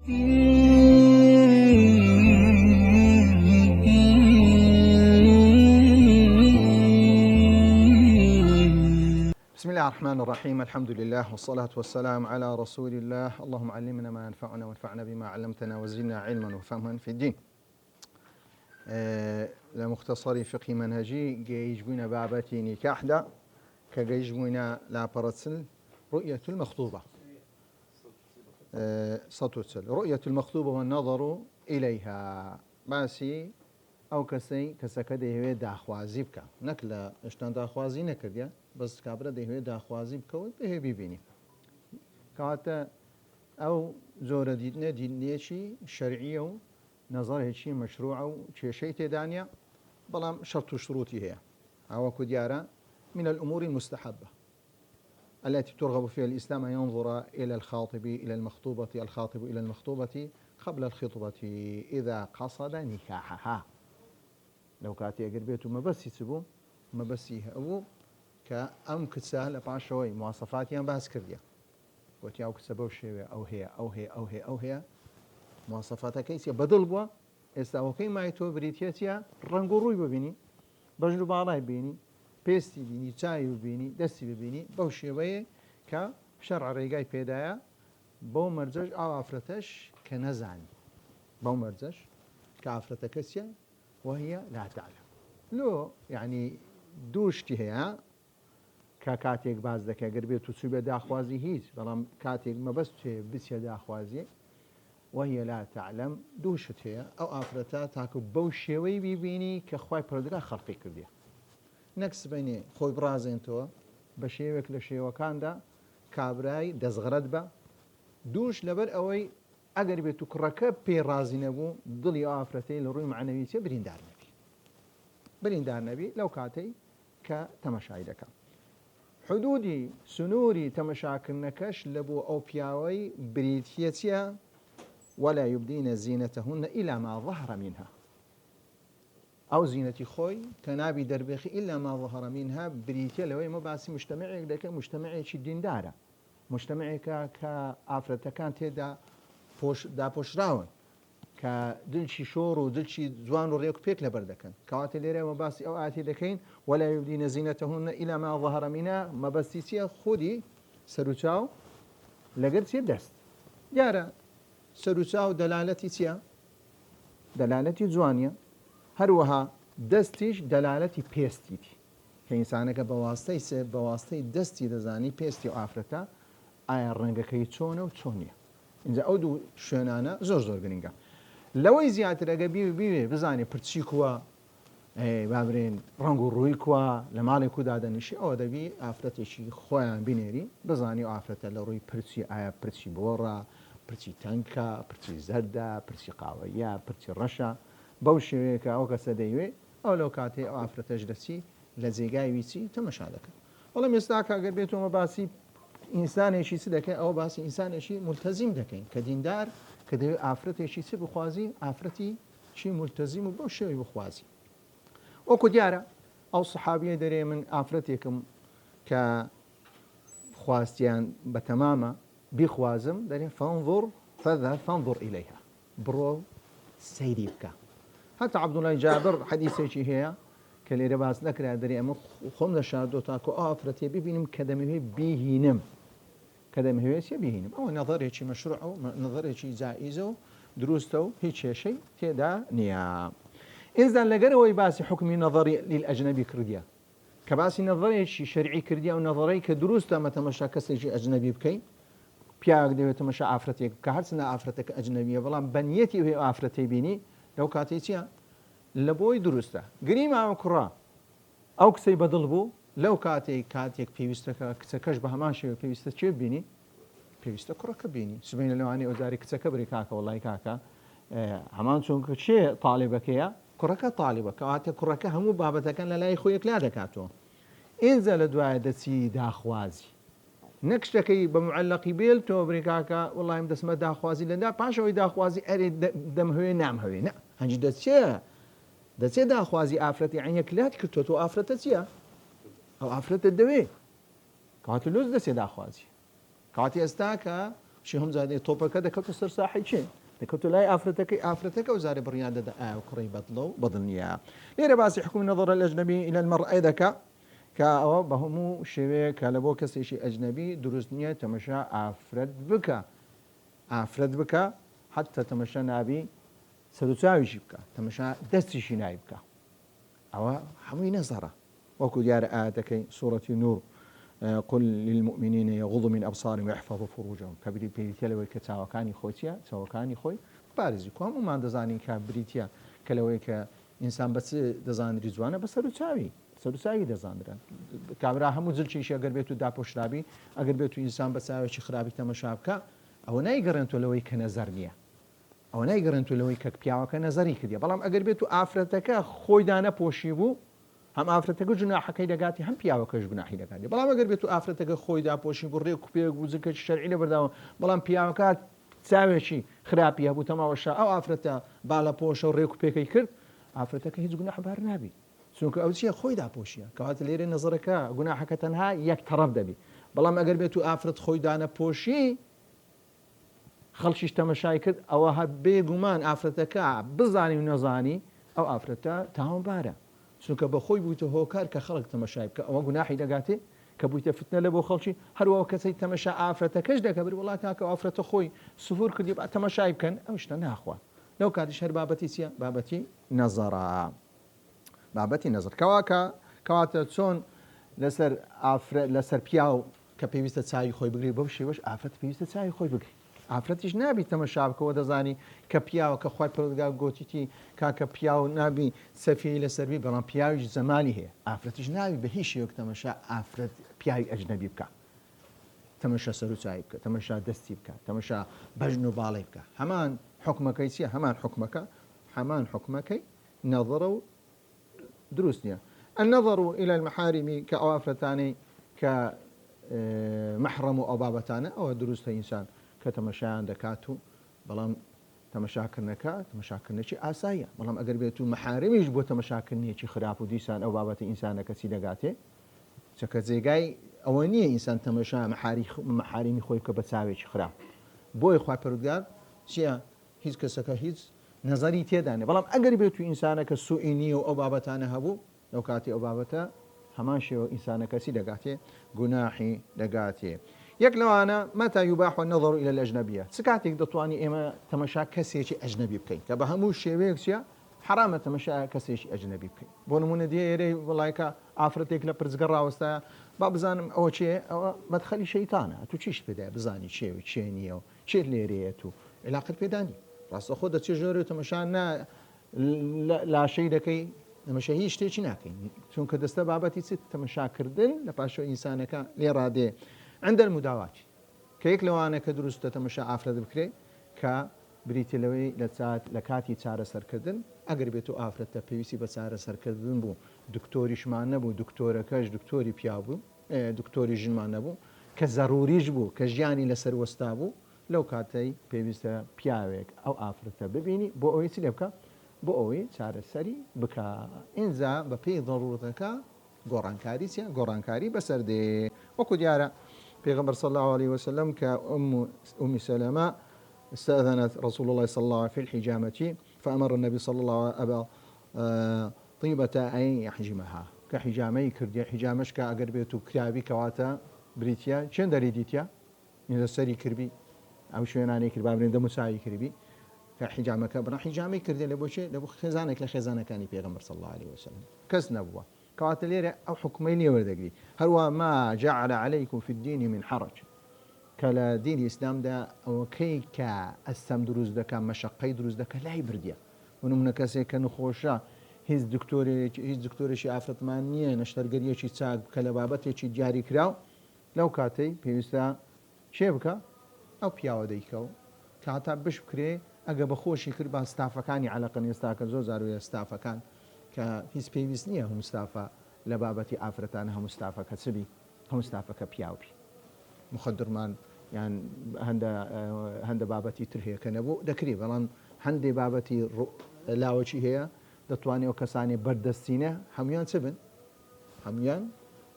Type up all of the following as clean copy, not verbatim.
بسم الله الرحمن الرحيم. الحمد لله والصلاة والسلام على رسول الله. اللهم علمنا ما ينفعنا وانفعنا بما علمتنا وزدنا علما وفهما في الدين. لمختصر فقه منهجي جيجبنا بابتي نكاح دا كجيجبنا لا برسل رؤية المخطوبة سطوتسل رؤية المخطوبة والنظر إليها باسي أو كسي دهوي داخوازي بك نكلا اشتان داخوازي نكرديا بس كابرا دهوي داخوازي بك ودهوي بيبيني كاتا أو زور دينيشي شرعية نظر هيشي مشروع شيء تدانيا بلام شرط شروطي هي أو كديارة من الأمور المستحبة التي ترغب فيها الإسلام أن ينظر إلى الخاطب إلى المخطوبة الخاطب إلى المخطوبة قبل الخطبة إذا قصد نكاحها لو كاتي أجر بيته ما بس يسبو ما بس يهبو كأم كتسهل بعشوي مواصفات يعني بس كرديا وتي أو كتسبو شيء أو هي مواصفاتها كيسية بدل بوا استوكي ما يتو بريتياتيا رنجوروي ببيني بجلو بالاي بيني بيستي بيني تاي ببيني دستي ببيني بوشيوي كشرع ريقاي بيدايا بو مرزج أو عفرتش كنزعني بو مرزج كعفرتكسيا وهي لا تعلم لو يعني دوشتي هي كاتيك باز دكا قربيت وسوبة داخوازي هيز بلام كاتيك ما بس بسيا داخوازي وهي لا تعلم دوشت هي أو عفرتها تاكو بوشيوي بيبيني كخواي بردقا خلقي كرديا نكس بيني خوي برازين توا بشيوك لشيوكان دا كابراي دزغرد با دوش لبر اوي اگر بيتو كركب بي رازي نبو ضلي آفرتي لروي معنويتي برين دار نبي لو كاتي كتمشايدك حدودي سنوري تمشاكل نكش لبو او بياوي بريتيتيا ولا يبدين زينتهن إلى ما ظهر منها أو زينة خوي كنابي دربخي إلا ما ظهر منها بريتيا لوي مباسي مجتمعي لك مجتمعي شي دين دارة مجتمعي كافرتا كانت دا بوش راون كدلشي شور ودلشي زوان وريك بيك لبردكن كواتي ليري مباسي أو آتي دكين ولا يبدين زينتهن إلى ما ظهر منها مباسيسيا خودي سروتاو لقد دست جارة سروتاو دلالتي تيا دلالتي زوانيا هروها دستيش دلالتي بيستيتي كإنسانك بواسطي دستي دزاني بيستي وآفرتا آيا الرنگا كي تشونه وتشونيا إنزا أودو شونانا زور قرنگا لوي زيادة رقا بيبي بزاني برتشي كوا بابرين رنگو روي كوا لمالي كو دادنشي أو دبي آفرتي شي خوان بينيري بزاني وآفرتا لروي برتشي آيا برتشي بورا برتشي تنكا برتشي زردا برتشي قاوية برتشي رشا بوشويك أو كسديوي أو لو كاتي أو عفرة جلسي لزيقاي ويسي تمشادك والله مستاك أقر بيتو مباسي إنسان شي سدك أو باسي إنسان شي ملتزم دكين كديندار كدي عفرة شي سي بخوازي عفرتي شي ملتزم وبوشوي بخوازي وكو ديارة أو صحابية دري من عفرتكم كخواستيان بتماما بخوازم دري فذهب فانظر إليها برو سيريبكا حتى عبد الله جابر حديثه شي هي كلي رباس نكره دري ام خم شاردو تاكو افرتي بينم كدمه بيهينم كدمه هي بيهينم او نظري شي مشروع او نظري شي جائزه دروستو هيك شيء تدا نيا اذا لقروا يباسي حكمي نظري للاجنبي كرديا كباسي نظري شي شرعي كرديا او نظري كدروستا متى مشاكس شي اجنبي بكي بياك ديت مشا عفرتك كهرسنا عفرتك اجنبيه بلان بنيتي وهي عفرتي بيني لو كاتيتيا لبوي درسته قريمة أو كرا أو كسي بدلبو لو كاتيك بيوستك كتكش بهمان شيء بيوستك شيء بيني بيوستك كرا كبيني سبين لو أني أداري كتكبري كاكا والله كاكا همان شون كشيء طالبك يا كرك طالبك كاتي كرك همو بابتك أنا لا يخويك لا دكاتو إنزل دواء دسي داخوازي نكشتكي بمعلقي بيل تو بريكاكا والله مدس ما داخوازي لنا باشوي داخوازي أريد دم هوي نعم هوي نا هنجي دسي داخوازي آفرتي عينك لا تكتو آفرتتيا أو آفرت الدوي كاتي لوز دسي داخوازي كاتي استاكا شي هم زادي توبك دەکەوتە سەر ساحی چێ دەکەوتە لای ئافرەتەکە و زارێ بڕیان دەدا ئاو کوڕی بەدڵە و بەدڵنیە لێرە باسی حکم نظر الأجنبي إلى المرأة دەکا کە ئەوە بە هەموو شێوەیە کە لە بۆ کەسێکی ئەجنەبی دروست نییە تەمەشا ئافرەت بکە حتى تەمەشا نابی سەرچاویشی بکە تەمەشا دەستیشی نای بکە ئەوە هەمووی نەزەرە وەکو دیارە ئاەتەکەی سوورەتی نور قل للمؤمنين يغضوا من أبصارهم ويحفظوا فروجهم كبري بيتيا لوي كتاوكاني خوتيا تاوكاني خوي بارزي كوام وما دزاني كبريتيا كلوي كإنسان بس دزان رزوانه بس سەرچاوی دەزانرا کابرا هەموو جلچیشی ئەگەر بێت و داپۆشرابی ئەگەر بێت و ئینسان بە چاوێکی خراپی تەمەشا بکە ئەوە نایگەڕێنتۆ لەوەی کە نەزەر نییە ئەوە نایگەڕێنتۆ لەوەی کە پیاوەکە نەزەری کردی بەڵام ئەگەر بێت و ئافرەتەکە خۆی دانەپۆشی بوو هەم ئافرەتەکە جوناحەکەی دەگاتی هەم پیاوەکەش گوناحی دەگاتی بەڵام ئەگەر بێت و ئافرەتەکە خۆی داپۆشی بوو ڕێک و پێک و زکەی شەرعی لە بەرداوە بەڵام پیاوەکە چاوێکی خراپی هەبوو تەماوەشا ئەو ئافرەتە باڵەپۆشە و ڕێک و پێکەی کرد ئافرەتەکە هیچ گوناحبار نابی چونکە ئەو چیە خۆی داپۆشیە کەواتە لێرە نەزەرەکە گوناحەکە تەنها یەک تەرەف دەبی بەڵام ئەگەر بێت و ئافرەت خۆی دانەپۆشی خەڵکیش تەمەشای کرد ئەوە هەر بێگومان ئافرەتەکە بزانی و نەزانی ئەو ئافرەتە تاوانبارە چونکە بە خۆی بوویتە هۆکار کە خەڵک تەمەشای بکە ئەوە گوناحی دەگاتێ کە بوویتە فتنە لە بۆ خەڵکی هەروەوە کەسەی تەمەشا ئافرەتەکەش دەکەبر وڵات کاکە ئافرەتە خۆی سوفور کردی با تەمەشای بکەن ئەو شتە ناخوا لەو کاتیش هەر بابەتی چییە بابەتی نەزەرە بابەتی نەزر کەواتە چۆن لەسەر پیاو کە پێویستە چاوی خۆی بگری بەو شێوەش ئافرەت پێویستە چاوی خۆی بگری ئافرەتیش نابی تەمەشا بکەوە دەزانی کە پیاوە کە خۆی پەروەردگار گوتیتی کاکە پیاو نابی سەفی لەسەروی بەڵام پیاویش زەمانی هەیە ئافرەتیش نابی بە هیچ شێوەیەک تەمەشا ئافرەت پیاوی ئەجنەبی بکە تەمەشا سەر و چاوی بکە تەمەشا دەستی بکە تەمەشا بەژن و باڵی بکە هەمان حکمەکەی چییە هەمان حکمەکەی نەظرە و دروست نییە النظر إلى المحارم كأوافرتاني كمحرم أو بابتانة أو دروست إنسان كتمشان دكاتو بلام تمشاكرنكي آسايا بلام أقر بيتو محارميش بو تمشاكرني شي خراف وديسان أو بابت إنسان كسي دقاتي شكزيقاي أوانية إنسان تمشا محارمي خوي كبتساوي شي خراف بوي خواهي پرودگار شيا هيز كسكا هيز نظری تێدانێ بەڵام ئەگەر بێت و ئینسانەکە سوئی نییە و ئەو بابەتانە هەبوو لەو کاتی ئەو بابەتە هەمان شێوە ئینسانەکەسی دەگاتێ گوناحی دەگاتێ یەک لەوانە مەتا یوباح النظر إلى الأجنبية چ کاتێک دەتوانی ئێمە تەمەشا کەسێکی ئەجنەبی بکەین کە بە هەموو شێوەیەک چیە حرامە تەمەشا کەسێکی ئەجنەبی بکەین بۆ نمونە دێرەی وڵایکە ئافرەتێک لە پرزگە ڕاوەستایە با بزانم ئەوە چێ ئەوە مەدخەلی شەیتانە تو چیش پێدای بزانی چێوی چێ نییە و چێت لێرەیە و علاقت پێدانی ڕاستە خۆ دەچێ ژۆرە تەمەشان لاشەی دەکەی تەمەشا هیچ شتێکی ناکەین چونکە دەستە بابەتی چ تەمەشاکردن لە پاشەوە ئینسانەکە لێ ڕادێ عند المداوات کە یەک لەوانە کە دروستە تەمەشا ئافرەت بکرێ کە بریتە لەوەی لە کاتی چارەسەرکردن ئەگەر بێت و ئافرەتە پێویستی بە چارەسەرکردن بوو دکتۆریشمان نەبوو دکتۆرەکەش دکتۆری پیا بوو دکتۆری ژنمان نەبوو کە زەڕوریش بوو کە ژیانی لەسەر وەستا بوو لەو کاتەی پێویستە پیاوێک ئەو ئافرەتە ببینی بۆ ئەوەی چی لێ بکە بۆ ئەوەی چارەسەری بکە ئینجا بە پێی ضرورەتەکە گۆڕانکاری چیە گۆڕانکاری بەسەردێ وەکو دیارە پێغەمبەر صلى الله عليه وسلم كأم سلمة استأذنت رسول الله صلى الله عليه وسلم في الحجامة فأمر النبي صلى الله عليه وسلم طيبة أن يحجمها كحجامي كردي حجامش كأجر بيتو كتابي كواتا بريتيا چند دريديتيا إذا سري كربي أو شوێنانەی کرد با برێندە موساوی کردبی کە حیجامەکە بڕ حیجامی کردێ لە بۆچێ لە بۆ خێزانێک لە خێزانەکانی پێغەمبەر صلی الله عليه وسلم کەس نەبووە کەواتە لێرە ئەو حکمەی لێ وەردەگری هەروە ما جعل عليكم في الدين من حرج کە لە دینی ئیسلامدا ئەوەکەی کە ئەستەم دروست دەکات مەشەقەی دروست دەکات لای بردیە ونمونە کەسێک کە نخۆشە هیچ دکتۆرێکی ئافرەتمان نییە نەشتەرگەریەکی چاک کە لە بابەتێکی دیاری کراو لەو کاتەی پێویستە چێ بکە ئەو پیاوە دەیکە و کە هەتا بش بکرێ ئەگە بە خۆشی کرد بە ستافەکانی عەلەقەن ئێستاکە زۆر زارویە ستافەکان کە هیچ پێویست نییە هەموو ستافە لە بابەتی ئافرەتانە هەموو ستافەکە چبی هەموو ستافەکە پیاوبی مخدرمان یان هەندە بابەتی تر هەیە کە نەبوو دەکری بەڵام هەندێک بابەتی لاوەچی هەیە دەتوانێت کەسانی بەردەستینە هەمویان چ بن هەمویان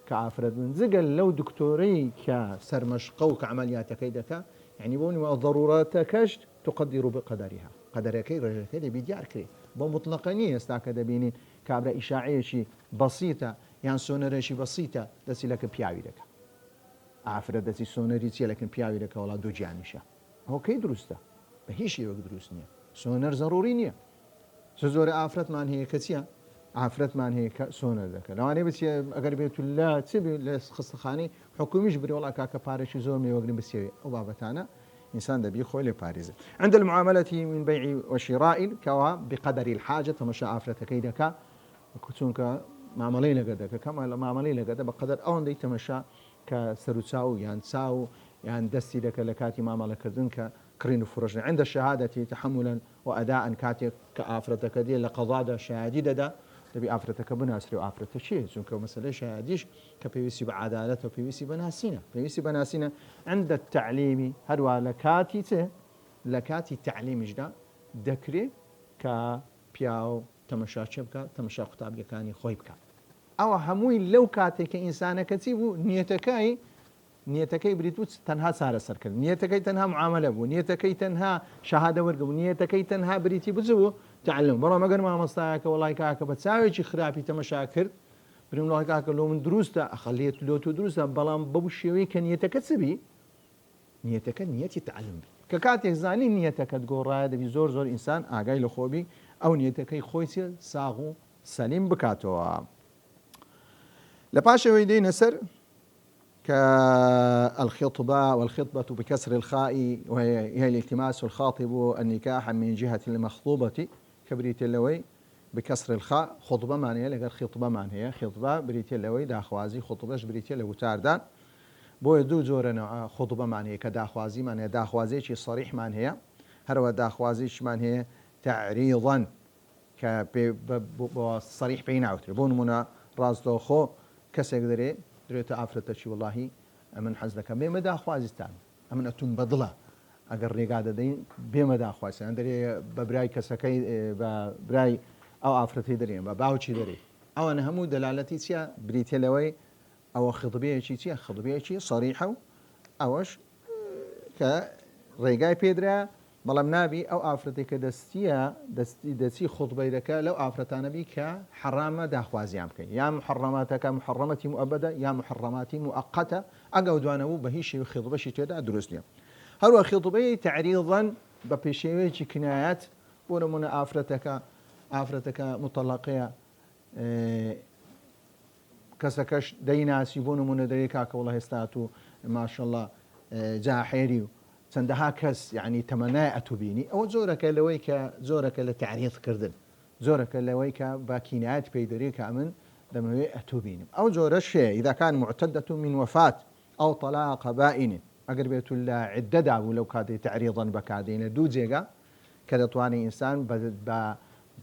کە ئافرەت بن جگەل لەو دکتۆرەی کە سەرمەشقە و کە عەمەلیاتەکەی دەکات يعني بوني ضرورات كشت تقدر بقدرها قدرك رجلك دبي ديار كري بمطلقني استاك دبينين كابرا إشاعية شي بسيطة يعني سونر شي بسيطة دسي لك بياوي لك عفرة دسي سونري تي لكن بياوي لك ولا دو جانشة هو كي درسته بهيش يوك دروس نية سونر ضروري نية سزور عفرت مان هي كتيا عفرت مان هي سونر ذاك لو أنا بس أقرب بيت الله تبي لخص خاني حكومي يجبري والله كاكا باريش زور مي وقن بسيوي أو بابتانا إنسان دبي خوي باريس عند المعاملة من بيع وشراء كوا بقدر الحاجة تمشى عفرة كيدك كتونك معاملين لقدك كما معاملين لقدك بقدر أون دي تمشى كسرتساو يعني تساو يعني دستي لك لكاتي معاملة كردنك كرين فرجنا عند الشهادة تحملا وأداء كاتي كآفرتك دي لقضاء شهادة دا تبي آفرتك بناسري وآفرتك شيء زنك مثلا شهاديش كبيسي بعدالة وبيسي بناسينا بيسي بناسينا عند التعليم هروا لكاتي تعليم جدا ذكري كبياو تمشى شبكة تمشى خطاب كاني خويبك أو هموي لو كاتي كإنسان كتيبو نيتكي بريتوت تنها سارة سركل نيتكي تنها معاملة بو نيتكي تنها شهادة ورقو نيتكي تنها بريتي بزبو تعلم برا ما قال ما مستاك والله كاكا بتساوي شي خرابي تمشاكر بريم الله كاكا لو من دروسته أخليت لو تدروسه بلام بابو الشيوي كنيتك تسبي نيتك نيتي تعلم بي ككاتي زاني نيتك تقول راي دبي زور إنسان آقاي لخوبي أو نيتكي خويتي ساغو سليم بكاتو لباشا ويدي نسر كالخطبة والخطبة بكسر الخاء وهي الالتماس الخاطب النكاح من جهة المخطوبة كبريت اللوي بكسر الخاء خطبة معنيها لقى خطبة معنيها خطبة بريت اللوي داخوازي خطبة بريت اللوي تاردان بو يدو زورنا خطبة معنيها كداخوازي معنيها داخوازي شي صريح معنيها هروا داخوازي معنيها تعريضا كصريح بين عوتر بون منا راز خو كسك دري دريت عفرت شي والله من حزلك بمدى خوازستان امن اتم بدله اگر ريقاده دين بمدى خوازستان اندري ببراي كسكي ببراي او عفرتي دري باوچي دري او انا همو دلالتي تيا بريتلوي او خطبيه شي تيا خطبيه شي صريحه اوش ك ريقاي بيدرا بلام نابي او عفرتي كدستيا دستي خطبه دك لو عفرتانا بي كحرامه داخوازيام كي يا محرماتك محرمتي مؤبده يا محرماتي مؤقته اقودوانو بهيشي خطبه شي تدا دروسني هرو خطبه تعريضا ببيشي كنايات ورمنا عفرتك مطلقيه كسكش ديناس يبون من دريكاك والله استاتو ما شاء الله جا حيريو سندها كس يعني تمنى أتوبيني أو زورك لويك زورك لتعريض كردن زورك لويك باكينات بيدريك أمن دموي أتوبيني أو زور الشيء إذا كان معتدة من وفاة أو طلاق بائن أقربية الله عددا ولو كاد تعريضا بكادين دوجيغا كذا تواني إنسان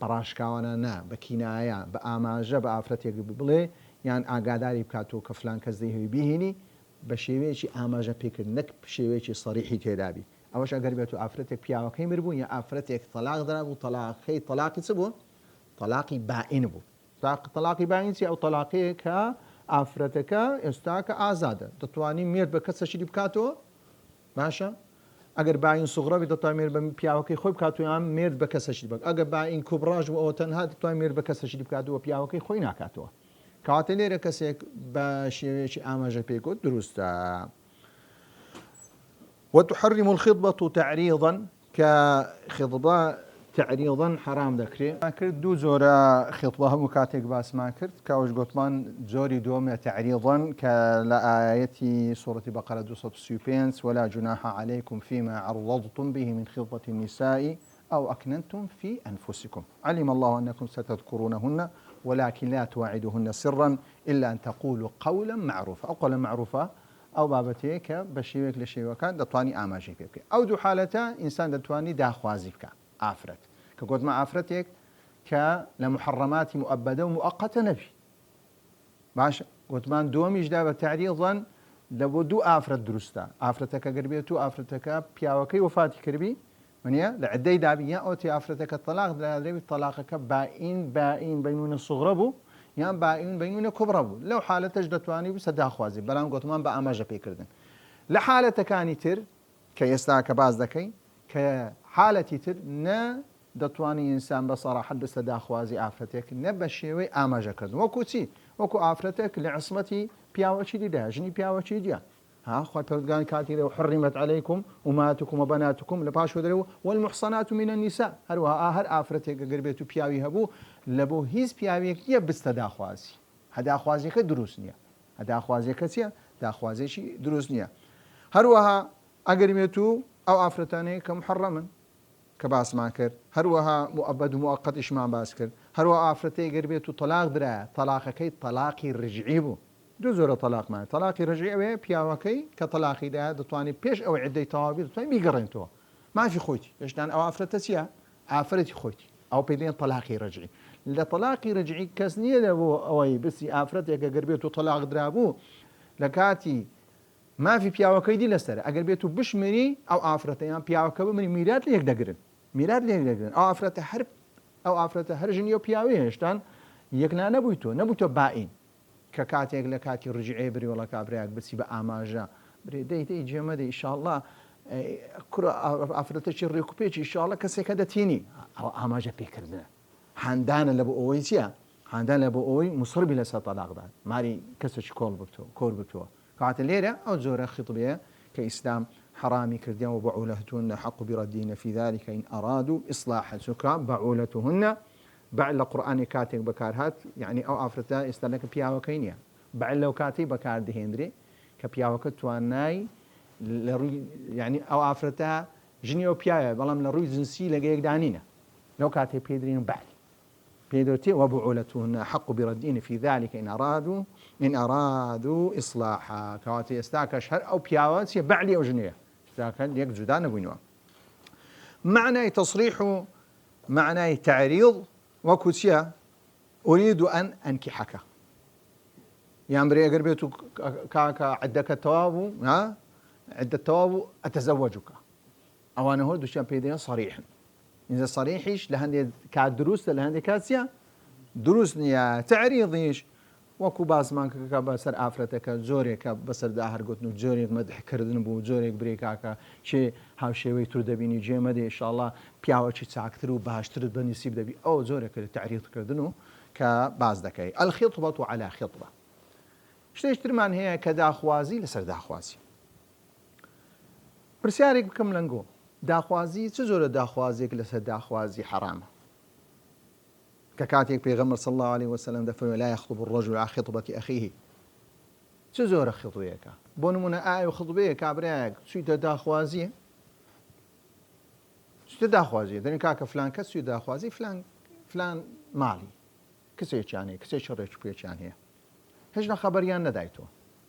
براشكاوانا نا بكينايا بآماجة بآفرتي بلي يعني أقاداري بكاتو كفلان كزديه بيهني بشيويشي آماجة بيكر نك بشيويشي صريحي تدابي أوش أقر بيتو عفرتك بياوكي مربون يا عفرتك طلاق درابو طلاقي سبو طلاقي بائن بو طلاقي بائن سي أو طلاقي كعفرتك استاك آزادة تطواني ميرد بكسا شدي بكاتو باشا أقر باين صغرى بتطواني ميرد بياوكي خوي بكاتو يام ميرد بكسا شدي بك أقر باين كبراج و تنها تطواني ميرد بكسا شدي بكاتو وبياوكي خوي ناكاتو كاتلي ركسك بشيء آماجة بيكود درستا وتحرم الخطبة تعريضا كخطبة تعريضا حرام ذكري ما كرت دو زورا خطبة مكاتك باس ما كرت كاوش قطمان زوري دوم تعريضا كلآية سورة بقرة 260 ولا جناح عليكم فيما عرضتم به من خطبة النساء أو أكننتم في أنفسكم علم الله أنكم ستذكرونهن ولكن لا تواعدوهن سرا إلا أن تقولوا قولا معروفا أو قولا معروفا أو بابتيك بشيوك لشيوكان دطواني آماجي بك أو دو حالتا إنسان دطواني داخوازي بك عفرت كقول ما عفرتك كلمحرمات مؤبدة ومؤقتة نبي باشا قلت ما دوميش دابا تعريضا لو دو آفرت درستا آفرتك قربيتو آفرتك بياوكي وفاتي كربي منيا لعدي دابيا أوتي آفرتك الطلاق دابي طلاقك بائن بينون الصغربو يا بائن بينون كبربو لو حالة جدتواني بس داخوازي بلان قلت ما بأماجة بيكردن لحالة كاني تر کە ئێستا کە باز دەکەین کە حالەتی تر نە دەتوانانی ئینسان بە سەراحەت بستە داخوازی ئافرەتێک نە بە شێوەی ئاماژەکردن وەکو چی وەکو ئافرەتێک لە عسمەتی پیاوەچی دیدا ژنی پیاوەچی دیە خۆی پەرودگان کاتی لەو حرمت عەلەیکم ئوماتکم وبەناتکم لە پاشەوە دەرەوە والمحصنات من النساء هەروەها هەر ئافرەتێک ئەگەر بێت و پیاوی هەبوو لە بۆ هیچ پیاوێک نییە بستە داخوازی هەداخوازیەکە دروست نییە هەداخوازیەکە چییە داخوازێکی دروست نییە هەروەها ئەگەر بێت و ئەو ئافرەتانەیە کە محەڕەمن کە باسمان کرد هەروەها مؤبەد و موەقەتیشمان باس کرد هەروەها ئافرەتەی گەر بێت و تەلاق درایە تەلاقەکەی تەلاقی ڕجعی بوو دوو زۆرە تەلاقمان تەلاقی ڕجعی ئەوەیە پیاوەکەی کە تەلاقیدایە دەتوانێت پێش ئەوەی عیدەی تەواوی دەتوانێت بیگەڕێنەوە مافی خۆیتی هێشتان ئەو ئافرەتە چییە ئافرەتی خۆیتی ئەو پێ دێن تەلاقی ڕجعی لە تەلاقی ڕجعی کەس نییە لە بۆ ئەوەی بسی ئافرەتێکە گەر بێت و تەلاق درابوو لە کاتی مافی پیاوەکەی دی لەسەر ئەگەر بێت و بشمری ئەو ئافرەتەیان پیاوەکە بمری میرات لێک دەگرن میرات لێک دەگرن ئەو ئافرەتە هەر ژنی و پیاوی هێشتان یەکلا نەبووی تۆ نەبوو تۆ باین کە کاتێک لە کاتی ڕجعێ بری وڵە کابراک بچی بە ئاماژە برێ دەی جێمەدە ئیشاءڵڵا کوڕە ئافرەتەی ڕێکوپێکی ئیشاءڵڵا کەسێکە دەتینی ئەو ئاماژە پێکردنە هەندانە لە بۆ ئەوەی چییە هەندان لە بۆ ئەوەی مسڕبی لەسەر تەلاقدان ماری کەسێکی کۆر بتووە کاتە لێرە ئەو جۆرە خیطبەیە کە ئیسلام حرامی کردیان و بعولەتهن حق بردین في ذلك إن أرادوا إصلاحا سكا بعولتهن بعد القرآن كاتب بكارهات يعني أو أفرتا استلك بياوكين يا بعد لو كاتب بكار دهندري كبياوك تواناي يعني أو أفرتا جنيو بيايا بلام لروي جنسي لقيك دانينا لو كاتب بيدرين بعد بيدرتي وبعولتهن حق بردين في ذلك إن أرادوا إصلاحا كواتي استاك شهر أو بياوات بعد أو جنيه استاك يك جدان بينوا معنى تصريح معنى تعريض وكوتيا أريد أن أنكحك يعني بري أقرب بيتو كاكا عدك التوابو عد التوابو أتزوجك أو أنا هو دوشان بيدين صريحا إذا صريحيش لهندي كدروس لهندي كاسيا دروس نيا تعريضيش وەکو باسمان کە بەسەر ئافرەتەکە زۆرێکە بەسەر داهر گوتن و جۆرێک مەدحکردن بوو جۆرێک برێکاکە چێ هاوشێوەی تو دەبینی جێمەدە ئینشاءڵڵا پیاوەکی چاکتر و باشترت بە نسیب دەبی ئەو زۆرێکە لە تعریضکردن و کە باز دەکەی الخیطبة على خیطبة شتێک ترمان هەیە کە داخوازی لەسەر داخوازی پرسیارێک بکەم لەنگۆ داخوازی چ زۆرە داخوازێک لەسەر داخوازی حرامە ككاتيك بيغمر صلى الله عليه وسلم دفن لا يخطب الرجل على خطبة أخيه تزور خطبيك بونمنا آي وخطبيك عبريك سويت داخوازي سويت داخوازي دني كاك فلان كسوي داخوازي فلان مالي كسي يعني كسي شريك بيش يعني هجنا خبريان ندايتو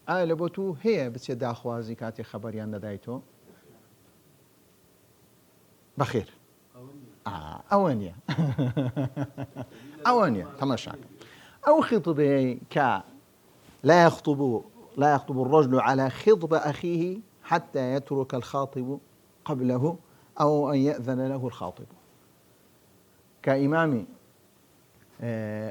آي لبوتو هي بس داخوازي كاتي خبريان ندايتو بخير أوانيا أوانيا تماشاك أو خطبه لا يخطب الرجل على خطب أخيه حتى يترك الخاطب قبله أو أن يأذن له الخاطب كإمامي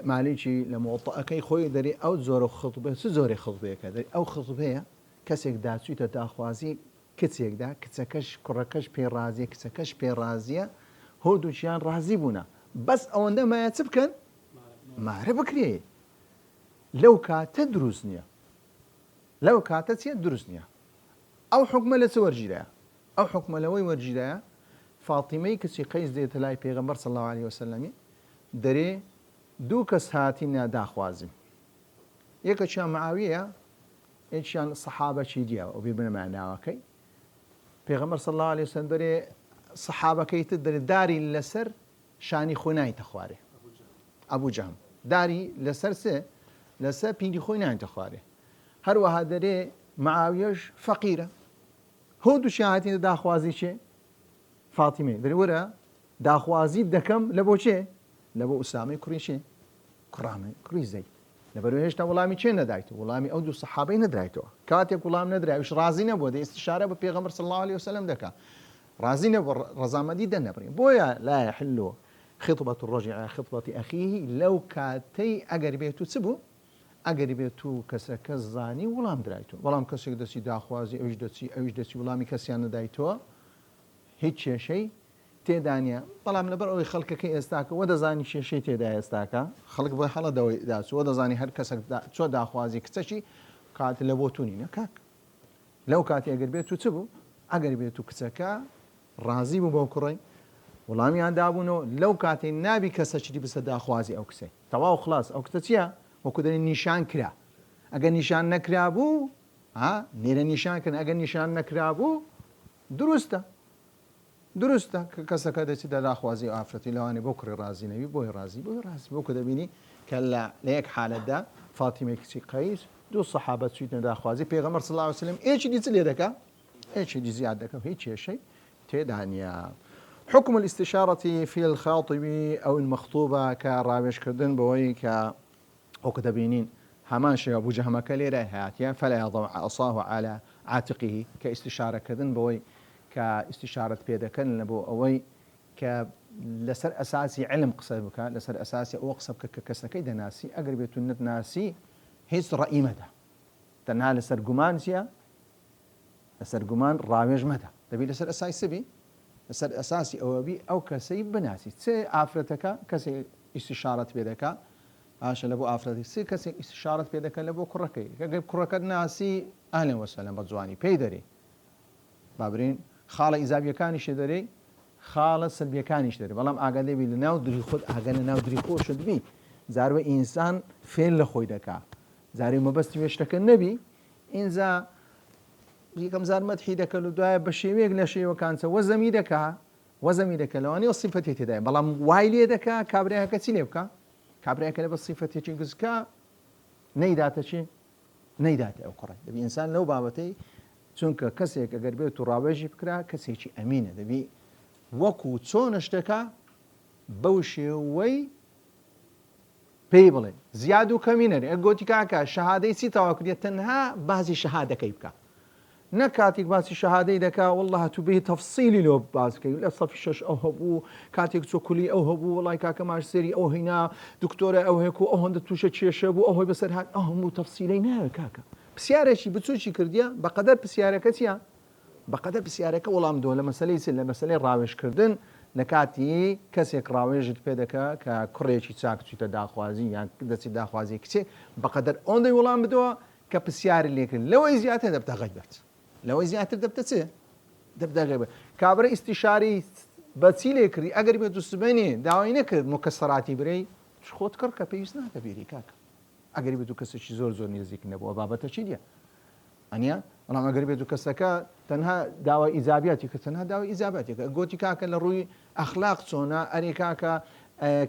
ماليشي لموطأ كي خوي دري أو زور خطبه سزوري خطبه كدري أو خطبه كسيك دا سويتا داخوازي كتسيك دا كتسكش كركش بين رازية كتسكش بين رازية هو دوشيان رازي بونا بس أوندا ما يتسبكن ما ربكري لو كانت دروسنيا لو كانت دروسنيا أو حكم لسورجيدا أو حكم لوي ورجيدا فاطمة كسي قيس دي تلاي بيغمبر صلى الله عليه وسلم دري دو كس هاتينا داخوازم يكشان معاوية يكشان صحابة شيديا وبيبنا معنا وكي بيغمبر صلى الله عليه وسلم دري صحابة كي تدري داري لسر شاني خناي تخواري أبو جهم داري لسر لسر بيني خناي تخواري هروها دري معاويش فقيرة هو دو شاهدين داخوازي شيء فاطمة دري ورا داخوازي دكم لبو شيء لبو أسامة كري شيء كرامة كري زي لبرو هيش ولامي شيء ندايتو ولامي أودو صحابي ندرايتو كاتب ولام ندراي وش رازي نبو دي استشارة ببيغمبر صلى الله عليه وسلم دكا رازين رزامدي دنبرين بويا لا يحل خطبة الرجل على خطبة أخيه لو كاتي أقربيتو تسبو ئەگەری بێت و کەسەکە زانی وەڵام درایتەوە بەڵام کەسێک دەچی داخوازی ئەوش دەچی وەڵامی کەسیان نەدایتەوە هیچ کێشەی تێدانە بەڵام لەبەر ئەوەی خەڵکەکەی ئێستاکە وە دەزانی کێشەی تێدا ئێستاکە خەڵک بۆ هەڵەدەوەی داچوە دەزانی هەر کەسێک چۆ داخوازی کچەکی کات لە بۆ تونی نەکاک لەو کاتی ئەگەر بێت و چ بوو ئەگەر بێت و کچەکە ڕازی بوو بۆ کوڕی وەڵامیان دابوونەوە لەو کاتێ نابی کەسەچی بسە داخوازی ئەو کسەی تەواو خلاص ئەو کتە چییە وەکو دەڵێن نیشان کرا ئەگەر نیشان نەکرا بوو نێرە نیشانکردن ئەگەر نیشان نەکرا بوو دروستە کە کەسەکە دەچێت داخوازی ئافرەتی لەوانێ بۆ کوڕی ڕازی نەوی بۆی ڕازی بۆکو دەبینی کە لە یەک حالەتدا فاتیمەی کچی قەیس دوو سەحابە چویتە داخوازی پێغەمبەر صلی الله علیه وسلم ئێکی دیچ لێ دەکا ئێکی دی زیاد دەکە هیچ کێشەی تێدا نیە حكم الاستشارة في الخاطب أو المخطوبة كراويش كردن بوي وكتبينين همان شيء أبو جهمة كليرة هاتيا فلا يضع عصاه على عاتقه كاستشارة كردن بوي كاستشارة بيدا كان لبو أوي لسر أساسي علم قصبك لسر أساسي أو قصبك كسكيد ناسي أقربية النت ناسي هيس رأي مدى تنها لسر قمان سيا لسر قمان راويش مدى تبي لسر أساسي سبي لسر أساسي أو بي أو كسي بناسي سي آفرتك كسي استشارة بيدك عاشا لبو آفرتك سي كسي استشارة بيدك لبو كركي كقب كرك ناسي أهلا وسهلا بزواني بيدري بابرين خالة إزابية كانش دري خالة سلبية كانش دري بلام أقل بي لناو دري خود أقل ناو دري خود شد بي زارو إنسان فين لخوي دكا زارو مبست ويشتك النبي إنزا يكم زار مدحي دكا لدوايا بشيويق لشي وكانسا وزمي دكا لواني والصفتي تدايا بلام وايلي دكا كابريها كتسيلي بكا كابريها كلا بالصفتي تنقزكا نيداتا شي نيداتا أو قرأي دبي إنسان لو بابتي چونکە کەسێک ئەگەر بێت و ڕاوێژی بکرا کەسێکی ئەمینە دەبی وەکو چۆن شتەکە بەو شێوەی پێی بڵێ زیاد و کەمی نەرێ ئەگۆتی کاکە شەهادەی چی تەواو کردێت تەنها بازی شەهادەکەی بکە نە کاتێک باسی شەهادەی دەکا وەڵڵا هەتوو بێ تەفسیلی لۆ باس بکەی لە سەفی شەش ئەو هەبوو کاتێک چۆ کولی ئەو هەبوو وەڵای کاکە ماژسێری ئەو هەینا دکتۆرە ئەو هەیە و ئەو هەندە تووشە کێشە بوو ئەو هۆی بەسەر هات ئەو هەموو تەفسیلەی ناوێت کاکە پرسیارێکی بچووکی کردیە بەقەدەر پرسیارەکە چییە؟ بەقەدەر پرسیارەکە وەڵام دۆ لە مەسەلەی ڕاوێژکردن لە کاتی کەسێک ڕاوێژت پێ دەکا کە کوڕێکی چاک چوویتە داخوازی یان دەچی داخوازی کچێک بەقەدەر ئەوەندەی وەڵام بدەوە کە پرسیاری لێکرد لەوەی زیاتر دەبتە غەیبەت لەوەی زیاتر دەبتە چێ؟ دەبتە غەیبەت کابرا ئیستیشاری بەچی لێ کردی ئەگەر بێت و سبەینێ داوای نەکرد مکەسەراتی برەی خۆت کڕ کە پێویست ناکە بیری کاکە ئەگەر بێت و کەسێکی زۆر نزیک نەبووە بابەتە چی دیە؟ ئەنیا بەڵام ئەگەر بێت و کەسەکە تەنها داوای ئیزابیاتی کە تەنها داوای ئیزاباتێکە گوتی کاکە لە ڕووی ئەخلاق چۆنە ئەرێ کاکە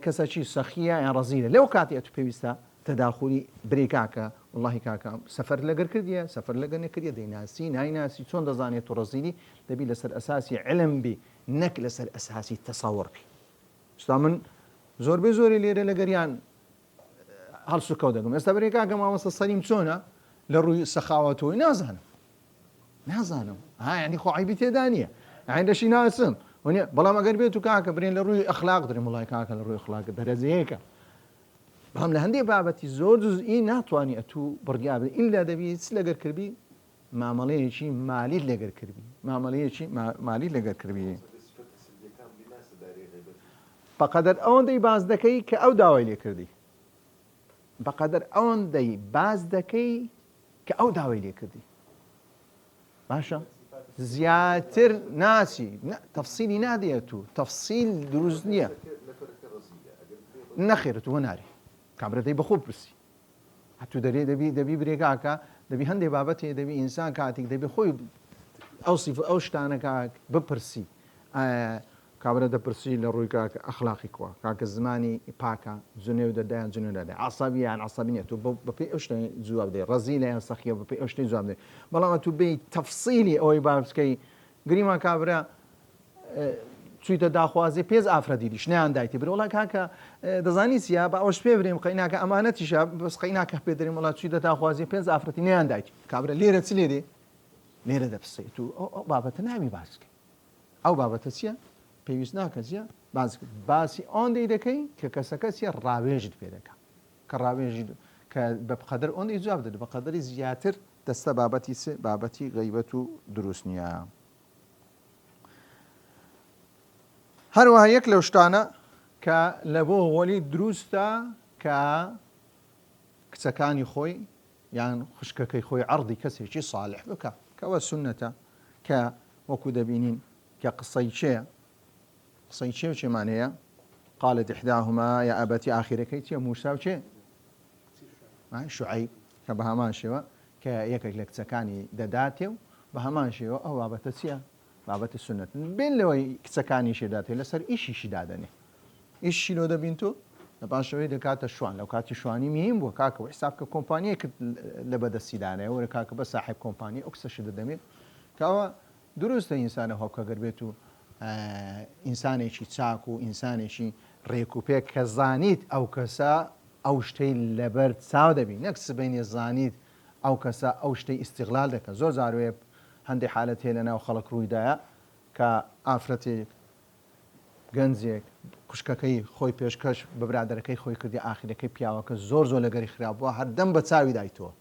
کەسەکی سەخیە یان ڕەزیلە لەو کاتێک تو پێویستە تەداخوری برێ کاکە وڵڵاهی کاکە سەفەر لەگەر کردیە سەفەر لەگەر نەکردیە دەیناسی نایناسی چۆن دەزانێت و ڕەزیلی دەبی لەسەر ئەساسی علم بی نەک لەسەر ئەساسی تەسەوڕ بی ستا من زۆری لێرە لەگەریان هەڵسوکەوت دەگەم ئێستا برێ کاکە مامۆستا سەلیم چۆنە لە ڕووی سەخاوەتەوەی نازانم یعنی خۆ عیبی تێدا نییە یعنی دەشی ناسم بەڵام ئەگەر بێت و کاکە برێن لە ڕووی ئەخلاق درێن وڵای کاکە لە ڕووی ئەخلاق دەرەجەیەکە بەڵام لە هەندێک بابەتی زۆر جزئی ناتوانانی ئەتوو بڕیار بدەیت ئیلا دەبیت لەگەر کردی مامەڵەیەکی مالیت لەگەر کردی مامەڵەیەکی مالیت لەگەر کردی بەقەدەر ئەوەندەی باز دەکەی کە ئەو داوای لێ کردی بەقەدەر ئەوەندەی باز دەکەی کە ئەو داوای لێ کردی باشە زیاتر ناسی تەفسیلی نادێت و تەفسیل دروست نییە نەخێرت وە ناری کابرەتەی بەخۆ پرسی هەتوو دەرێ دەبی برێکاکە دەبی هەندێک بابەتێ دەبی ئینسان کاتێک دەبی خۆی ئەو شتانەکە بپرسی کابرا دەپرسی لە ڕووی کاکە ئەخلاقی کووە کاکە زمانی پاکە جنێ و دەدایان جنێ دەدای عەسەبییان عەسەبی تو بەپێی ئەو شتەی جواب دەی ڕەزیلە یان سەخیە بەپێی ئەو شتەی جواب دەی بەڵام تو بێی تەفسیلی ئەوەی بابچکەی گریمان کابرا چوویتە داخوازی پێنج ئافرەتی شنیان دایتی برە وڵای کاکە دەزانی چیە بە ئەوش پێ برێم قەیناکە ئەمانەتیشە بەس قەیناکە پێ دەرێم وڵات چوویتە داخوازی پێنج ئافرەتی نەیان دایتی کابرا لێرە چ لێ دێ لێرە دەپرسێت و ئەو بابەتە ناوی باسکەی ئەو بابەتە چییە؟ پێویست ناکەزیە باسی ئەوەندەی دەکەی کە کەسەکە چیە ڕاوێژت پێ دەکە کە ڕاوێژی کە بەقەدر ئەوەی جواب دەدە بەقەدری زیاتر دەستە بابەتی غیبەت و دروست نییە. هەروەها یەک لەو شتانە کە لە بۆ وەلی دروستە کە کچەکانی خۆی یان خوشکەکەی خۆی عەرضی کەسێکی صالح بکە کەەوە سونەتە کە وەکو دەبینین کە قسەی چێە قسەی چێ و چێمانەیە قالت إحداهما يا أبتي آخرەکەی چیە موسا و چێ شوعیب کە بە هەمان شێوە کە یەکێک لە کچەکانی دەداتێ و بە هەمان شێوە ئەو بابەتە چییە بابەتی سنت بین لەوەی کچەکانی شێداتێ لەسەر ئیشیشی دادەنێ ئیشی لۆ دەبین تۆ لە پاشەوەی دەکاتە شوان لەو کاتی شوانی مهم بووە کاکەەوە حساب کە کۆمپانیە کرد لە بەدەستیدانەیە وەرە کاکە بە صاحب کۆمپانی ئەو قسەشی دەدەمێت کەەوە دروستە ئینسانە هەوکەگەر بێت و ئینسانێکی چاک و ئینسانێکی ڕێکوپێک کە زانیت ئەو کەسە ئەو شتەی لەبەر چاو دەبی نەک سبەینێ زانیت ئەو کەسە ئەو شتەی ئیستیغلال دەکەن زۆر جاروێ هەندێک حالەت هەیە لە ناو خەڵک ڕوویدایە کە ئافرەتێک گەنجێک خوشکەکەی خۆی پێشکەش بە برادەرەکەی خۆی کردی ئاخرەکەی پیاوەکە زۆر لەگەری خراپبووە هەردەم بە چاوی دایتەوە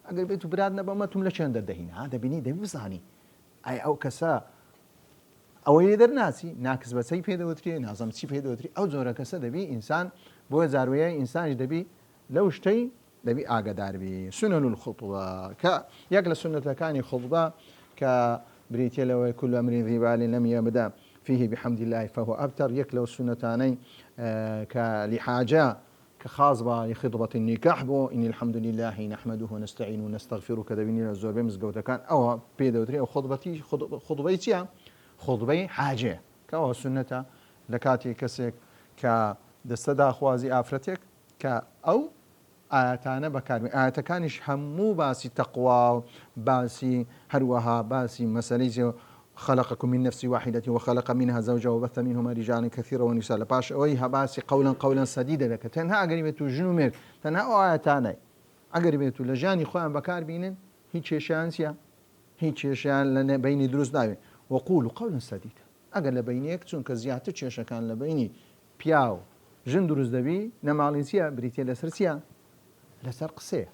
ئەگەر بێت و براد نەبەمەتم لە چێن دەردەهین دەبینی دەبی بزانی ئای ئەو کەسە ئەوەی دەرناچی ناکس بەچەی پێدەوتری نازەم چی پێدەوتری ئەو جۆرە کەسە دەبی ئینسان بۆیە جاروەیە ئینسانی دەبی لەو شتەی دەبی ئاگاداربی سنن الخطبة کە یەک لە سنەتەکانی خطبە کە بریتە لەوەی كل أمر ذي بال لم يبدأ فيه بحمد الله فهو أبتر یەک لەو سنەتانەی کە لحاجة كخاص بخطبة النكاح بو إن الحمد لله نحمده ونستعين ونستغفره كدبيني للزور بمزقوتا كان أو بيدوتري أو خطبتي چيا خطبەی حاجێ کەەوە سنەتە لە کاتی کەسێک کە دەستەدا خوازی ئافرەتێک کە ئەو ئاەتانە بەکاربێ ئاەتەکانیش هەموو باسی تەقوا و باسی هەروەها باسی مەسەلەی خلقكم من نفس واحدة وخلق منها زوجها وبث منهما رجالا كثيرا ونساء لباش أوي هباسي قولا سديدا لك تنها أقربتو جنومير تنها أو آياتاني أقربتو لجاني خوان بكار بينن هيك شانسيا هيك شان لنا بيني دروس داوي وقولوا قولا سديدا أقل لبينيك چونك زيادة چێشە كان لبيني بياو جن دروس دبي نمالينسيا بريتيا لسرسيا لسر قسيه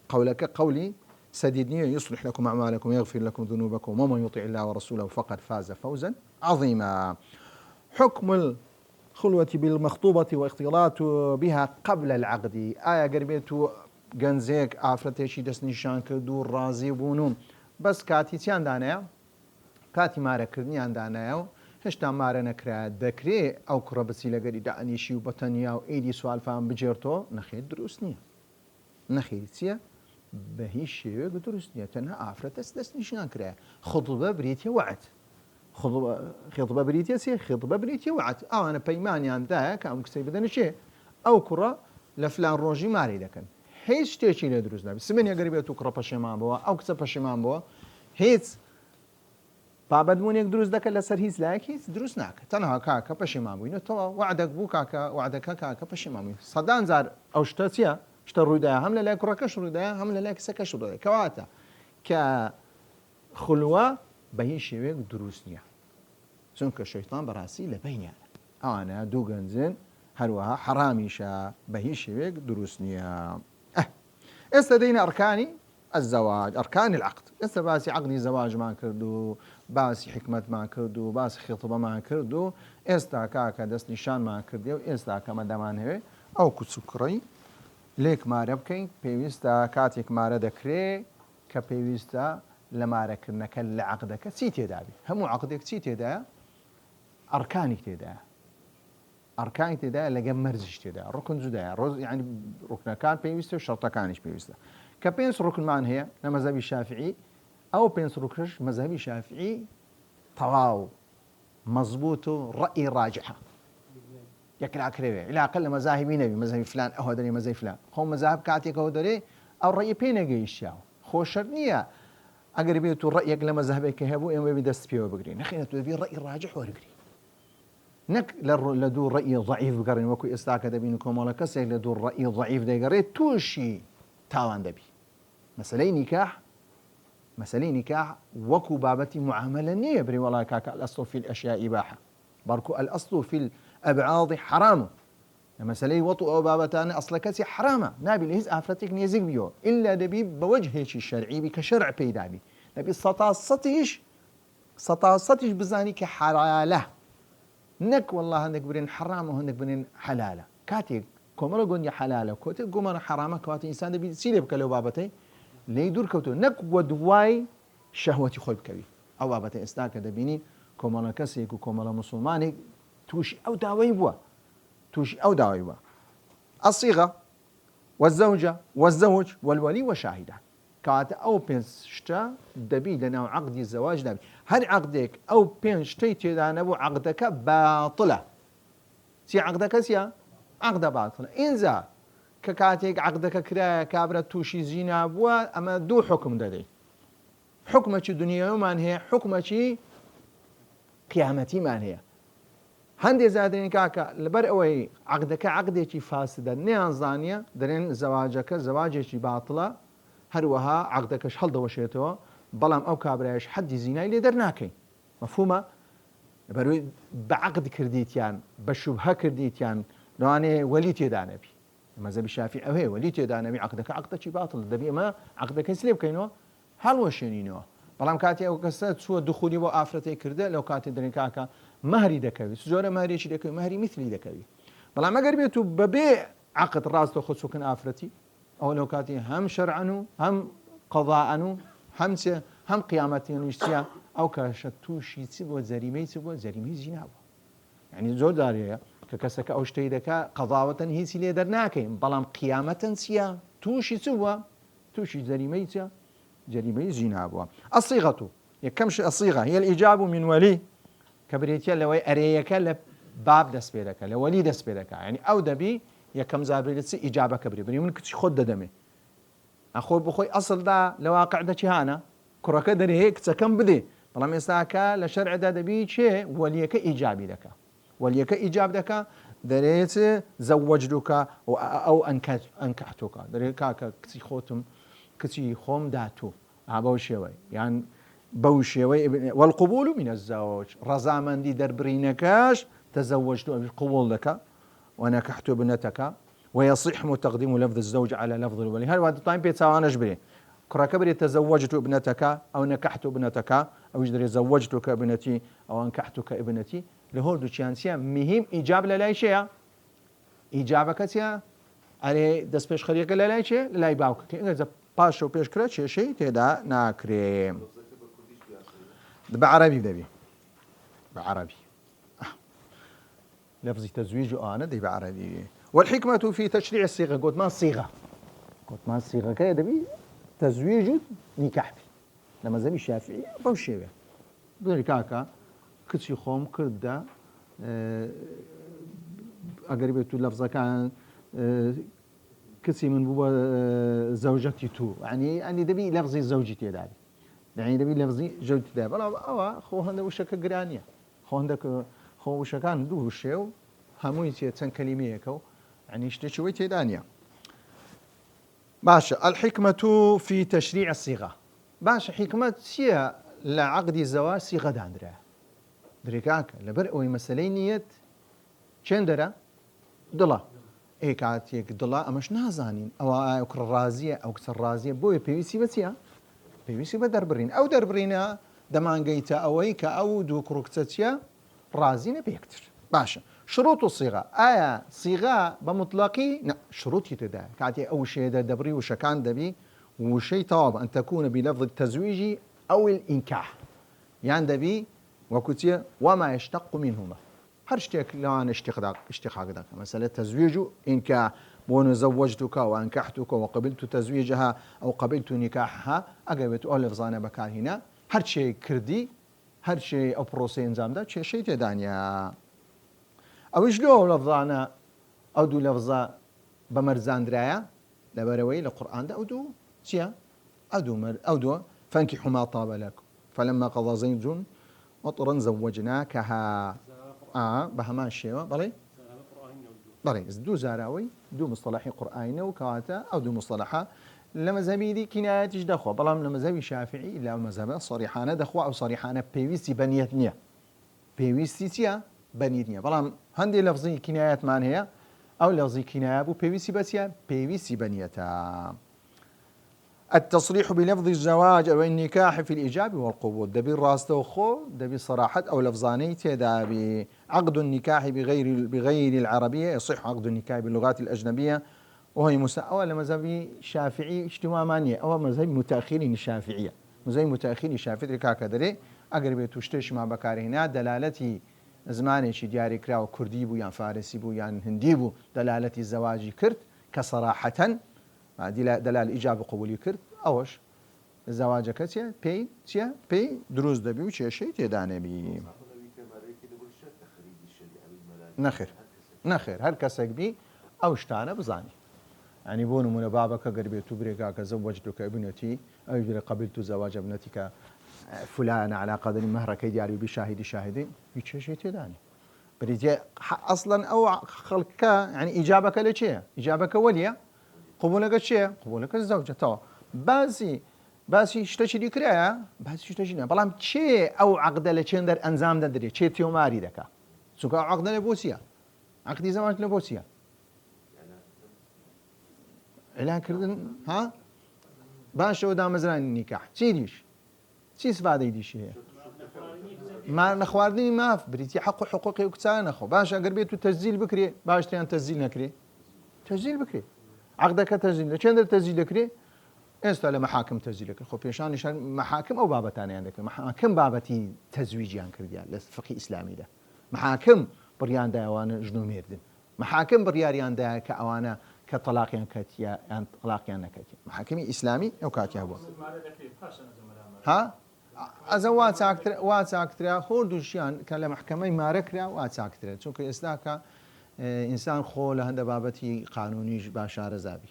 قولك قولي سديدني يصلح لكم أعمالكم ويغفر لكم ذنوبكم ومن يطع الله ورسوله فقد فاز فوزا عظيما. حكم الخلوة بالمخطوبة واختلاط بها قبل العقد آية قربيتو گەنجێک ئافرەتێکی دەستنیشان کرد و ڕازی بوون و بەس کاتیچیان دانایە کاتی مارەکردنیان دانایە و هێشتا مارە نەکرا دەکرێت ئەو کوڕە بچی لەگەری دائنیشی و بەتەنیا و ئیدی سوالفان بجێرتەوە نەخێت دروست نییە نەخێت چییە بە هیچ شێوەیەک دروست نییە تەنها ئافرەتە دەستنیشان کرایە خطبە بریتە وعد خطبە بریتە چێ خطبە بریتە وعد ئەوانە پەیمانیاندایە کە ئەم کچەی بدەنە چێ ئەو کوڕە لە فلان ڕۆژی ماری دەکەن هیچ شتێکی لێ دروست نابێت سبەی ئەگەر بێت و کوڕە پەشێمان بووە ئەو کچە پەشێمان بووە هیچ بابەتبوونێک دروست دەکەن لەسەر هیچ لایەک هیچ دروست ناکە تەنها کاکە پەشێمان بووینەوە وعدەک بوو کاکە وعدەکە کاکە پەشێمان بووین سەدان جار ئەو شتە چییە شتە ڕوویدایە هەم لە لای کوڕەکەش ڕوویدایە هەم لە لای کچەکەش ڕوویدایە کەواتە کە خولوە بە هیچ شێوەیەک دروست نییە چونکە شەیتان بەڕاستی لە بینیانە ئەوانە دوو گەنجن هەروەها حرامیشە بە هیچ شێوەیەک دروست نییە. ئێستا دەینە ئەرکانی الزواج ئەرکانی العقد ئێستا باسی عقدی زەواجمان کرد و باسی حکمتمان کرد و باسی خێڵتبەمان کرد و ئێستا کاکە دەستنیشانمان کردێ و ئێستا کەمە دەمانەوێت ئەو کچ و کوڕەی لێک مارە بکەین پێویستە کاتێک مارە دەکرێت کە پێویستە لە مارەکردنەکە لە عقدەکە چی تێدابێت هەموو عقدێک چی تێدایە ئەرکانی تێدایە ئەرکانی تێدایە لەگەڵ مەرجش تێدا ڕوکن جودایە ڕۆژ یعنی ڕوکنەکان پێویستە و شەرتەکانیش پێویستە کە پێنج ڕوکنمان هەیە لە مەذهبی شافعی ئەو پێنج ڕوکش مەذهبی شافعی تەواو مەزبوط و ڕەئی ڕاجحە یەکراکرێوێ علاقە لە مەذاهبی نەبی مەذهبی فلان ئەوە دەرێ مەذهبی فلان خۆ مەذاهب کاتێکەوە دەرێ ئەو ڕەئی پێ نەگەیشتیاوە خۆشەر نییە ئەگەر بێت و ڕەیەک لە مەذهبێکە هەبوو ئێمە بێ دەست پێوە بگرین نەخێنێت دەبی ڕەئی ڕاجح وەرگری نەک لە دوو ڕەئی ضعیف بگەڕین وەکو ئێستا کە دەبین کۆمەڵە کەسێک لە دوو ڕەئی ضعیف دەیگەڕێت تووشی تاوان دەبی مەسەلەی نیکاح وەکو بابەتی معاملە نییە بری وەڵای کاکە الأصل في الأشياء إباحة بەڵکو الأصل في الأبعاض حرام مسألة وطء أو بابتان أصلا كسي حرامة نابي لهز آفرتك نيزك بيو إلا دبي بوجه الشرعي كشرع بيدابي نبي سطاستش بزاني كحلالة نك والله هندك برين حرام وهندك برين حلالة كاتي كومرا قلنا حلالة كوتي قمر حرامة كواتي إنسان دبي سيلب كلو بابتي لي دور كوتو نك ودواي شهوتي خوي بكبي أو بابتي استاك دبيني كومرا كسيك وكومرا مسلماني توشي أو داوي بوا الصيغة والزوجة والزوج والولي وشاهده كات أو بينس شتا دبي لنا عقد الزواج دبي هل عقدك أو بين شتيتي لنا عقدك باطلة سي عقدك سيا عقد باطلة إنزا ككاتك عقدك كرا كابرة توشي زينة بوا أما دو حكم ددي حكمة الدنيا من هي حكمة قيامتي من هي هندي زادين كاكا لبرئوي عقدك عقدك فاسدة نيان زانية درين زواجك باطلة هروها عقدك شحال دوشيتو بلام أو كابريش حد زينة اللي درناكي مفهومة بروي بعقد كرديتيان بشبهة كرديتيان لو أنا وليتي دانبي مذهب الشافعي أو هي وليتي دانبي عقدك باطل دبي ما عقدك سليب كينو هل وشينينو بلام كاتي أو كسات سوى دخولي وآفرتي كرده لو كاتي درين كاكا مهري دكوي سجورة مهري شي دكوي مهري مثلي دكوي بلام ما قربيتو ببيع عقد راس تاخذ سكن آفرتي أو لو كاتي هم شرعا هم قضاء هم قيامتي نشتيا أو كشتوشي سبوا زريمي زينابو يعني زود داريا ككسك أو شتي دكا قضاوة هي سيلي درناكي بلام قيامة سيا توشي زريمي زينابو الصيغة يكمش الصيغة هي الإجابة من ولي كبريتيا لوي أريك لباب دس بيدك لولي دس بيدك يعني أو دبي يكم زابريتسي إجابة كبري بري من كتش خد دمي أخوي بخوي أصل دا لواقع دا شهانا كرك دري هيك تكم بدي والله مساكا لشرع دا دبي شيء وليك إيجابي لك وليك إيجاب لك دريت زوجتك أو أنكحتك دريك كتي خوتم كتي خوم داتو عباو شوي يعني بوشوي والقبول من الزوج رزامن دي دربرينكاش تزوجت بالقبول لك ونكحت ابنتك ويصح تقديم لفظ الزوج على لفظ الولي هل وقت طايم بيتساوانا جبري كرا كبري تزوجت ابنتك او نكحت ابنتك او جدري زوجتك ابنتي او انكحتك ابنتي لهول دوشيانسيا مهم ايجاب لا شيء ايجابك سيا علي دس بيش خريق لا شيء لا يباوك اذا باشو بيش كرا شيء تدا ناكري بعربي بدبي بعربي لفظ تزويج أنا دي بعربي والحكمة في تشريع الصيغة قلت ما الصيغة كده دبي تزويج نكاح لما زبي الشافعي بوشيبه بدري كاكا كتشي خوم كردا أقربته لفظة كان كتشي من بابا زوجتي تو يعني دبي لفظي زوجتي داري يعني دبي لفظي زوجتي داري أو خو هندا وشك جرانية خو هندك خو وشكان دو وشيو هموي تن كلمة كو يعني اشتشوي تدانية باشا الحكمة في تشريع الصيغة باشا حكمة سيا لعقد الزواج صيغة داندرا دريكاك لبرئوي مسألين نيت چندرا دلا اي كاتيك دلا امش نازانين او كر رازية او كسر رازية بوي بيويسي بسيا بيويسي بدربرين او دربرينا دمان قيتا او هيك او دو كروكتاتيا رازين بيكتر باشا شروط الصيغة آية صيغة بمطلقي لا شروط يتدا كاتي أول شيء دبري وشكان دبي وشيء طاب أن تكون بلفظ التزويج أو الإنكاح يعني دبي وكتير وما يشتق منهما هرشتك لا اشتقاق ذاك مثلا تزويج إنكاح بون زوجتك وأنكحتك وقبلت تزويجها أو قبلت نكاحها أقبلت ألف زانا بكار هنا هر شيء كردي هر شيء أو بروسين زامدا شيء تدانيا أو إجلو لفظانا أو دو لفظة بمرزان درايا لبروي للقرآن ده أو دو شيا أو دو فانكحوا ما طاب لكم فلما قضى زيد مطرا زوجناكها بهما الشيء بلي دو زاراوي دو مصطلحي قرآني وكواتا أو دو مصطلحة لما زبيدي كناية دخوا بلام لما زبي شافعي إلا مذهب صريحانة دخوا أو صريحانة بيويسي بنيتنيا بيويسي تيا بنيتنيا بلام هندي لفظي كنايات مان هي أو لفظي كناية بو بيويسي بسيا بيويسي بنيتا. التصريح بلفظ الزواج أو النكاح في الإيجاب والقبول دبي الراس وخو دبي صراحة أو لفظاني تدا بعقد النكاح بغير العربية يصح عقد النكاح باللغات الأجنبية وهي أول مذهبي شافعي اجتماع مانية أو مذهب متأخرين الشافعية مذهب متأخرين الشافعي كاكا دري أقرب توشتش مع بكارهنا دلالتي زماني شي دياري كراو كردي بو يعني فارسي بو يعني هندي بو دلالتي الزواج كرت كصراحة دلال إيجاب قبولي كرت أوش الزواج كتيا بي تيا بي دروز دبي وشي شيء تداني بي نخير هر كسك بي أوش تانا بزاني يعني بونو من بابك قربي تبريكا زوجتك ابنتي أو قبلت زواج ابنتك فلان على قدر مهر كي دياري بشاهدي شاهدين يشي شيء تداني بريتي أصلا أو خلقك يعني إجابك لشيء إجابك وليا قبولك شيء قبولك الزوجة تو باسي شتشي كرايا باسي شتشي بلام شيء أو عقد لشين در أنزام دري شيء تيوماري دكا سوكا عقد لبوسيا عقد زواج لبوسيا إلا كردن ها باش ودا مزران النكاح تيديش چی سفاده دیشی هست؟ ما نخواردنی ماف بریتی حقوقی وکتان نخو باش اگر بیتو تسجیل بکری باش تیان تسجیل نکری تسجیل بکری عقدك تسجيل چند تسجيل كري انستا لمحاكم تسجيل كري خو بيشان نشان محاكم او بابتان عندك محاكم بابتي تزويجيان كرديان لفقه اسلامي ده محاكم بريان دا وانا جنو ميردن محاكم برياريان دا كاوانا كطلاقيان كاتيا يعني طلاقيان نكاتيا محاكمي اسلامي او كاتيا هو ها ازوات اكتر خوردوشيان كلا محكمه ماركرا وات اكتر چونك اسلاكا انسان خو له هنده بابتي قانوني باشار زابي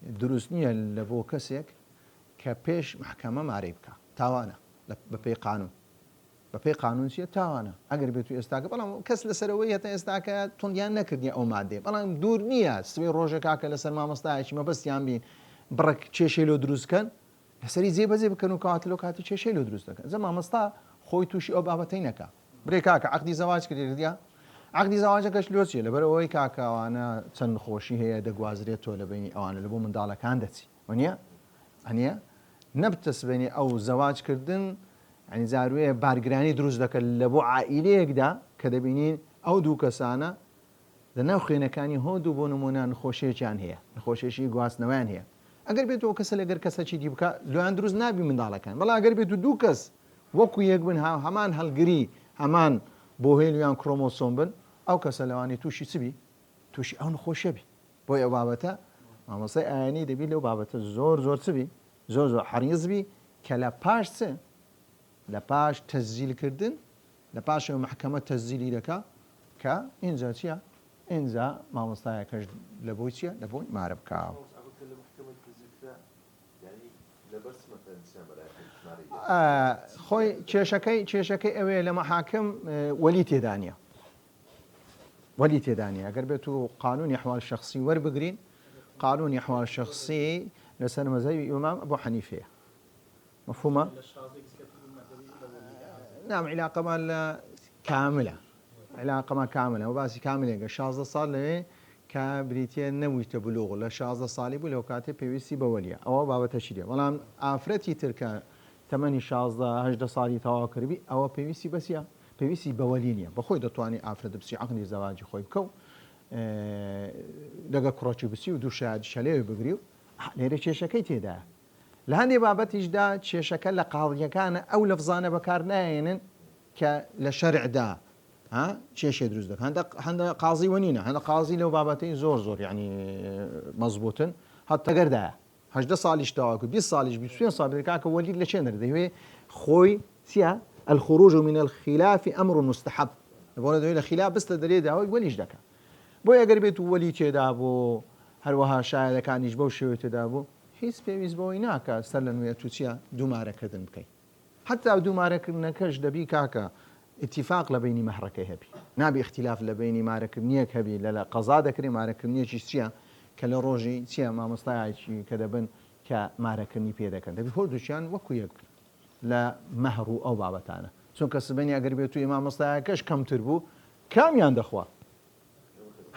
دروس نيه لبو كسيك كبيش محكمه معريبكا تاوانا ببي قانون سي تاوانا اگر بيتو استاك بلا كس لسرويه استاك تون نكردي او ماده بلا دور نيه سوي روجك اكل لسر ما مستايش ما بس يام برك تشي لو دروس كان سري زي بزي بكنو كاتلو كاتي تشي لو دروس كان زعما مستا خويتوشي او بابتينكا بريكاك عقدي زواج كديا عقدي زواجك شلوسي لبروي كاكا وانا تن خوشي هي دغوازريتو لبيني او انا لبو من دالك عندتي ونيا انيا نبتس بيني او زواج كردن يعني زارويه بارغراني دروز دك لبو عائليك دا كدبينين او دو كسانا دنا خوينا كاني هودو بونمونا نخوشي جان هي نخوشي غواس نوان هي اگر بيتو كسل اگر كسا چي ديبكا لو اندروز نابي من دالك بلا اگر بيتو دوكس وكو يغبن همان هلغري همان بوهيليان كروموسوم بن او كسلواني توشي سبي توشي او نخوشه بي بو بابتا ما مصي اني دبي لو بابتا زور سبي زور حريز بي كلا باش لا باش تسجيل كردن لا باش محكمه تسجيلي لك كا انزا تيا انزا ما مصي كاش لبوتيا لبو ما عربكا خوي تشيشكي اوي لمحاكم ولي تيدانيا اگر بيتو قانون احوال الشخصي وربقرين قانون احوال الشخصي لسنة زي امام ابو حنيفه مفهومه نعم علاقه مال كامله وباسي كامله الشاذ صار له كبريتين نويت بلوغ لا شاذ صالب لو كاتب بي سي بوليا او بابا تشريع والله افرتي تركا 8 شازده 8 صالي تواكر بي او بي سي بسيا بي سي بولينيا بخوي دتواني افرد بسي عقدي زواج خوي بكو دغه كروتشي بسي ودو شاد شلي بغريو ليري شيشكي تيدا لهني بابتي جدا شيشكل لقاضي كان او لفظانه بكارناين ك لشرع دا ها شيش يدرس دك هذا قاضي ونينا هذا قاضي لو بابتي زور يعني مضبوطن حتى قردا هجده صالح تاعك 20 صالح 20 صالح كاك وليد لشنر ده خوي سيا الخروج من الخلاف امر مستحب بقول ده الخلاف بس تدري هو وليش دك بو قربت ولي تدابو هل وها شاهد كان يجبو شو تدابو هيس بيز بويناك سلن ويتوتيا دوماره كدن بكي حتى دوماره كنكش دبي كاكا اتفاق لبيني محركه هبي نابي اختلاف لبيني مارك منيك هبي لا قضاء ذكري مارك منيك شيا كلا روجي شيا ما مصطاعي شي كدبن كماركني بيدا كان دبي هردوشان وكو يك لا مهرو او بابتانا سون كسبني اگر بيتو امام مصطاعي كش كم تربو كم ياند اخوا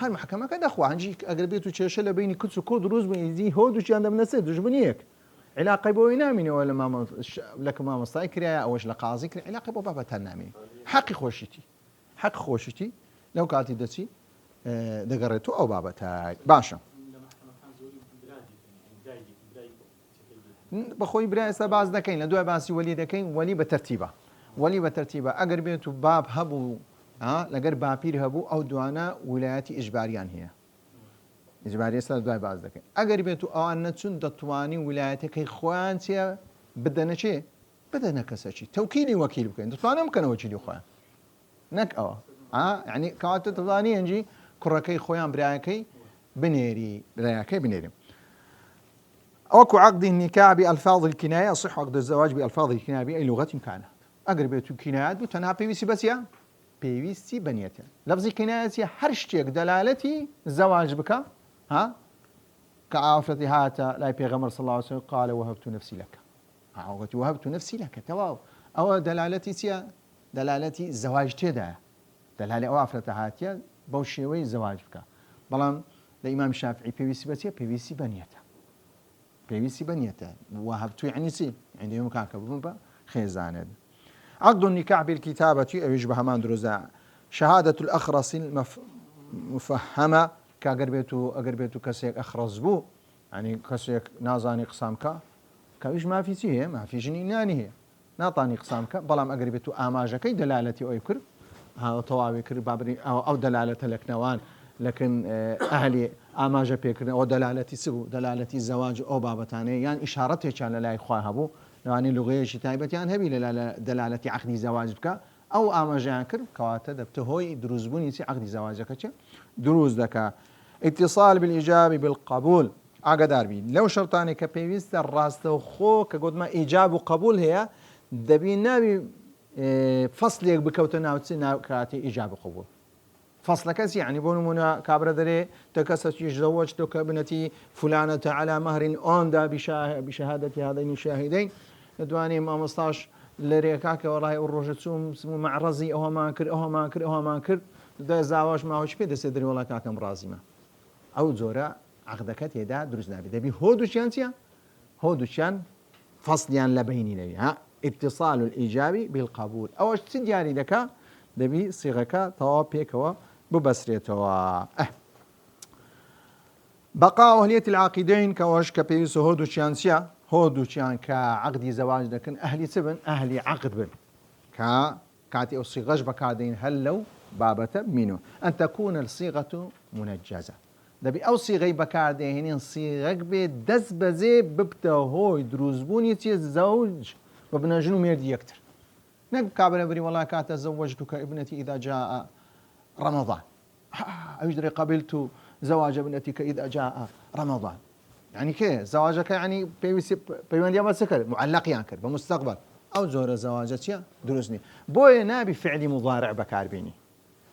هەر محکەمەکە دەخوا هەنجی ئەگەر بێت و کێشە لە بینی کچ و کوڕ دروست بنیزی هۆ دووچیان دەبنەسێ دژبنیەک علاقی بۆی نامینەوە لە مامۆستای کرایە ئەوەش لە قازی کرد علاقی بۆ بابەتان نامێنی حەقی خۆشیتی حەق خۆشیتی لەو کاتی دەچی دەگەڕێتەوە ئەو بابەتە باشە بەخۆی برا ئێستا باز دەکەین لە دوای باسی وەلی دەکەین وەلی بە تەرتیبە وەلی بە تەرتیبە ئەگەر بێت و باب هەبوو لەگەر باپیر هەبوو ئەو دوانە ویلایەتی ئیجباریان هەیە ئیجباری ئێستا دوای باز دەکەین ئەگەر بێت و ئەوان نەچون دەتوانی ویلایەتەکەی خۆیان چێ بدەنە چێ بدەنە کەسەکی تەوکیلی وەکیل بکەین دەتوانن بکەنەوە وەکیلی خۆیان نەک ئەوە یعنی کەواتە دەزانی ئەنجی کوڕەکەی خۆیان برایەکەی بنێری برایەکەی بنێریم أوكو عقد النكاح بألفاظ الكناية يصح عقد الزواج بألفاظ الكناية بأي لغة كانت أقرب كنايات بتنها بيويسي بس يا بيويسي بنيته لفظ كناية هرشتك دلالتي زواج بك كعافرة هاتا لا بيغمر صلى الله عليه وسلم قال وهبت نفسي لك وهبت نفسي لك تواو أو دلالتي سيا دلالتي الزواج تدا دلالة أو عفرة هاتيا بوشيوي زواج بك بلام الإمام الشافعي بيويسي بس يا بيويسي بنيته بيويسي بنيته وهبت يعني سي عندي يوم كاكا بمبا خيزاند عقد النكاح بالكتابة أو يشبه ما دروزا شهادة الأخرس المفهمة كأقربيتو كسيك أخرس بو يعني كسيك نازاني قسامك كاوش ما في سيه ما في جنيناني هي ناطاني قسامك بلام أقربيتو آماجكي دلالتي أو يكر ها طواوي كر بابري أو دلالة لك نوان لكن أهلي آماجة بيكرن أو دلالتي سبو دلالتي الزواج أو بابتاني يعني إشارته كان لا يخواه بو يعني لغوية شتايبة يعني هبي دلالة عقد زواجك أو آماجة كر كواتا دبتهوي دروز بني سي عقد زواجك دروز لك اتصال بالإجابة بالقبول عقدار بي لو شرطاني كبيويست الراست وخو كقد ما إيجاب وقبول هي دبي نابي فصل بكوتنا وتسنا كاتي إيجاب وقبول فصل كاس يعني بونمونا كابرا دري تكسس يتزوج ابنتي فلانة على مهر أوندا بشهادة هذين الشاهدين دواني ما 15 لريكاك وراي الرجتسوم اسمه معرزي أو ما كر ده زواج ما هوش بيد سدري ولا كاكم رازمة أو زورا عقدك تيدا دروز نابي دبي هودوشان فصل يعني لبيني لي اتصال الإيجابي بالقبول أو تجاري لك دبي صيغك توابيك ببسريتوا بقاء أهلية العاقدين كواش كبيرس هودوشان كعقد زواج لكن أهلي سبن أهلي عقد بن كاتي أو صيغش بكادين هل لو بابة منه أن تكون الصيغة منجزة دبي أو صيغي بكادين صيغك بدز بزي ببتا هوي دروزبوني زوج وبنجنو ميردي يكتر نقول كابل بري والله كانت زوجتك ابنتي إذا جاء رمضان أجدري قبلت زواج ابنتك إذا جاء رمضان يعني كي زواجك يعني بيوان ديما سكر معلق ينكر بمستقبل أو زور زواجتي دروسني بوي نابي فعلي مضارع بكاربيني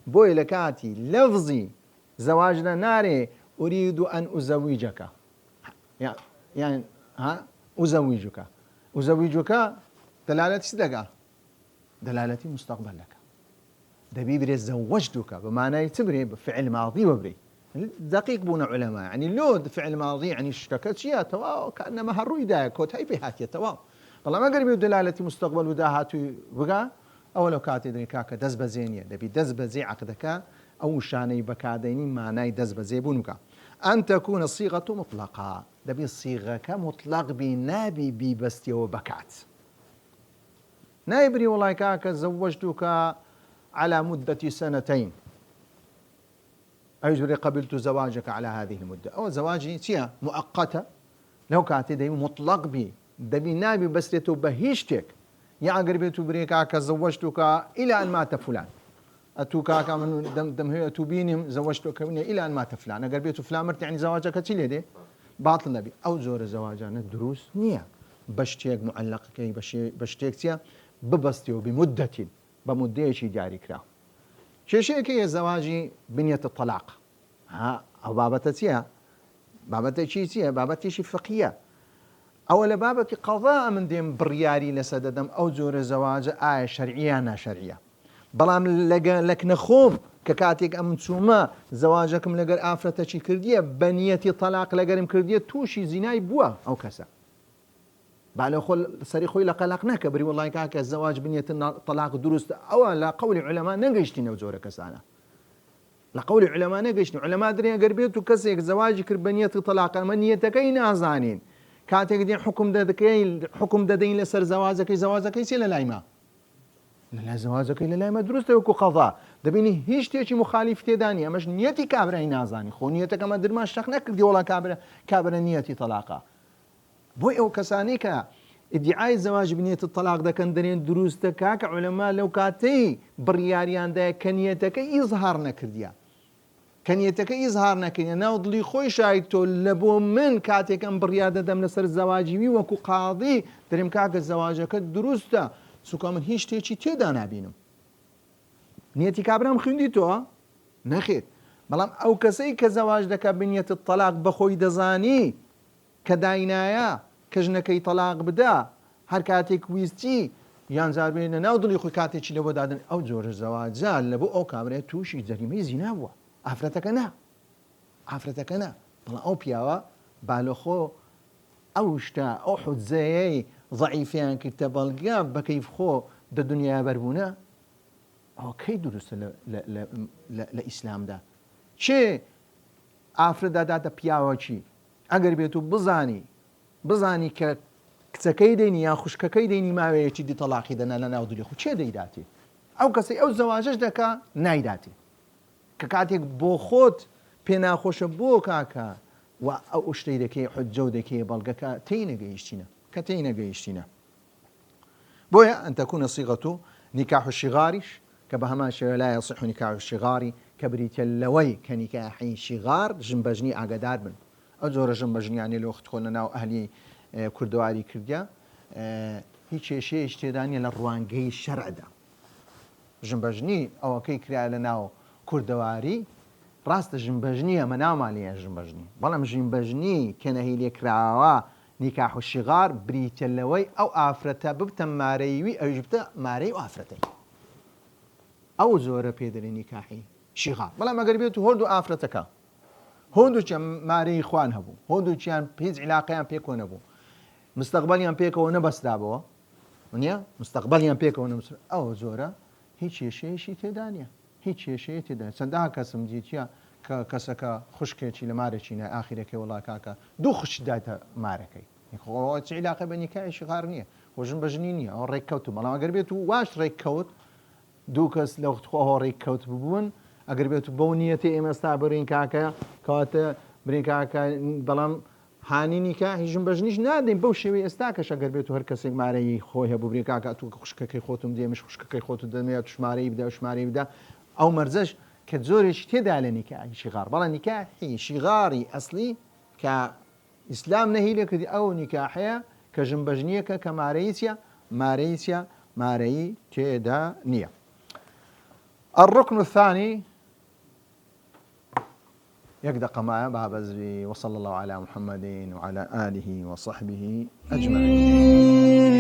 بوي لكاتي لفظي زواجنا ناري أريد أن أزوجك يعني أزوجك دلالة صدقة دلالتي مستقبل لك دبي بري زوجتك بمعنى يتبري بفعل ماضي وبري دقيق بونا علماء يعني لو فعل ماضي يعني اشتكت شيء توا كانما هالروي دا كوت هي بهات توا والله ما قريب دلالتي مستقبل وداهات بقى او لو كاتي دريكاك دزبه زينيه دبي دزبه زي عقدك او شاني بكاديني معنى دزبه زي بونك ان تكون الصيغه مطلقه دبي الصيغه كمطلق بنابي ببستي وبكات نايبري والله كاك زوجتك على مدة سنتين أجري قبلت زواجك على هذه المدة أو زواجي سيا مؤقتة لو كانت دي مطلق بي دبي نابي بس بهيشتك يا قربيت بريكاك زوجتك إلى أن مات فلان أتوكاك من دم هي تبيني زوجتك إلى أن مات فلان قربيت فلان مرت يعني زواجك تشيلي دي باطل نبي أو زور زواجنا الدروس نية بشتيك معلق كي بشتيك سيا ببستيو بمدة شي جاري كرا شيء كي زواجي بنية الطلاق أو بابتها بابتي شي فقهية أو لبابك قضاء من ديم برياري لسددم أو زور زواج شرعية نا شرعية بلام لك نخوم کە کاتێک ئەم چوومە زەواجەکەم لەگەر ئافرەتەکی کردیە بە نیەتی تەلاق لەگەرم کردیە تووشی زینای بووە ئەو کەسە بالە خۆ سەری خۆی لە قەلاق نەکە بری وڵای کاکە زەواج بنیەتە تەلاق دروستە ئەوە لە قەولی عولەما نەگەیشتینە جۆرە کەسانە لە قەولی عولەما نەگەیشتن عولەما درێ ئەگەر بێت و کەسێک زەواجی کرد بە نیەتی تەلاق ئەمە نیەتەکەی نازانین کاتێک دێن حکم دەدەین لەسەر زەواجەکەی چێ لە لایما لە زەواجەکەی لە لایمە دروستە وەکو قەضا دەبینی هیچ شتێکی مخالیف تێدا نیە ئەمەش نیەتی کابرای نازانی خۆ نیەتەکەمە درمان شەق نەکردی وڵا کابرە نیەتی تەلاقە بۆی ئەو کەسانەی کە ئیدعای زەواج بنیەتی تەلاق دەکەن دەرێن دروستە کاکە عولەما لەو کاتەی بڕیاریاندایە کە نیەتەکەی ئیزهار نەکردیە کە نیەتەکەی ئیزهار نەکردیە ناو دڵی خۆی شاید تۆ لە بۆ من کاتێکم بڕیار دەدەم لەسەر زەواجیوی وەکو قاضی دەرێم کاکە زەواجەکە دروستە سوکە من هیچ شتێکی تێدا نابینم نیەتی کابرام خوێندی تۆ نەخێت بەڵام ئەو کەسەی کە زەواج دەکات بنیەتی تەلاق بەخۆی دەزانی کە داینایە کە ژنەکەی تەلاق بدە هەر کاتێک ویستی یانجار بێنە ناو دڵی خۆی کاتێکی لەبۆ دادن ئەو جۆرە زەواجە لە بۆ ئەو کابرای تووشی جەریمەی زینا بووە ئافرەتەکە نا بەڵام ئەو پیاوە بالۆخۆ ئەو شتە ئەو حوزەیەی ضعیفیان کردتە بەڵگا بەکەیف خۆ دە دنیا بەربوونە ئەوە کەی دروستە لە ئیسلامدا چێ ئافرەداداتە پیاوەکی ئەگەر بێت و بزانی کە کچەکەی دەینی یان خوشکەکەی دەینی ماوەیەکی دی تەلاقی دەنا لە ناو دڵی خۆ چێ دەیداتی ئەو کەسی ئەو زەواجەش دەکا نایداتی کە کاتێک بۆ خۆت پێ ناخۆشە بۆ کاکە و ئەو شتەی دەکەی حجە و دەکەی بەڵگەکە تێی نەگەیشتینە بۆیە ئەن تەکونە صیغەتو نکاح الشغاریش کە بە هەمان شێوە لا یەصح نکاح الشغاری کە بریتە لەوەی کە نیکاحی شغار ژنبەژنی ئاگادار بن ئەو جۆرە ژنبەژنیانێ لە وەخت خۆ لە ناو ئەهلی کوردەواری کردیا هیچ کێشەیەش تێدا نیە لە ڕوانگەی شەرعدا ژنبەژنی ئەوەکەی کرا لە ناو کوردەواری ڕاستە ژنبەژنی ئەمە ناومانەیە ژنبەژنی بەڵام ژنبەژنی کە نەهی لێکراوە نیکاح الشغار بریتە لەوەی ئەو ئافرەتە ببتە مارەیوی ئەویش بتە مارەی و ئافرەتەی ئەو زۆرە پێدەری نیکاحی شغار بەڵام ئەگەر بێت و هەردوو ئافرەتەکە هەردووچیان مارەی خوان هەبوو هەردووچیان هیچ عیلاقەیان پێکەوە نەبوو مستەقبەلیان پێکەوە نەبەستابەوە نییە مستەقبەلیان پێکەوە نەبەست ئەو زۆرە هیچ کێشەیەشی تێدا نیە هیچ کێشەیە تێدا چەندە کەسم دیتە کە کەسەکە خوشکێکی لە مارێکی نە ئاخیرەکەی وڵا کاکە دوو خوشت دایتە مارەکەی چ عیلاقە بە نیکاحی شغار نییە خۆ ژنبەژنی نییە ئەو ڕێککەوت بەڵام ئەگەر بێت و واش ڕێککەوت دوو کەس لە وەختخواوە ڕێککەوت ببوون ئەگەر بێت و بەو نیەتی ئێمەستا بڕین کاکە کەواتە برین کاکە بەڵام هانی نیکاحی ژنبەژنیش نادەین بەو شێوەی ئێستا کەش ئەگەر بێت و هەر کەسێک مارەی خۆی هەبوو برین کاکە تو خوشکەکەی خۆتم دێمش خوشکەکەی خۆت دەمێت ژمارەی بدە ژمارەی بدە ئەو مەرجەش کە زۆرێکی تێدا لە نیکاحی شغار بەڵام نیکاحی شغاری ئەسلی کە ئیسلام نەهی لێ کردی ئەو نیکاحەیە کە ژنبەژنیەکە کە مارەیی تێدا نییە. الركن الثاني يقدق معه بابزبي وصلى الله على محمد وعلى آله وصحبه أجمعين.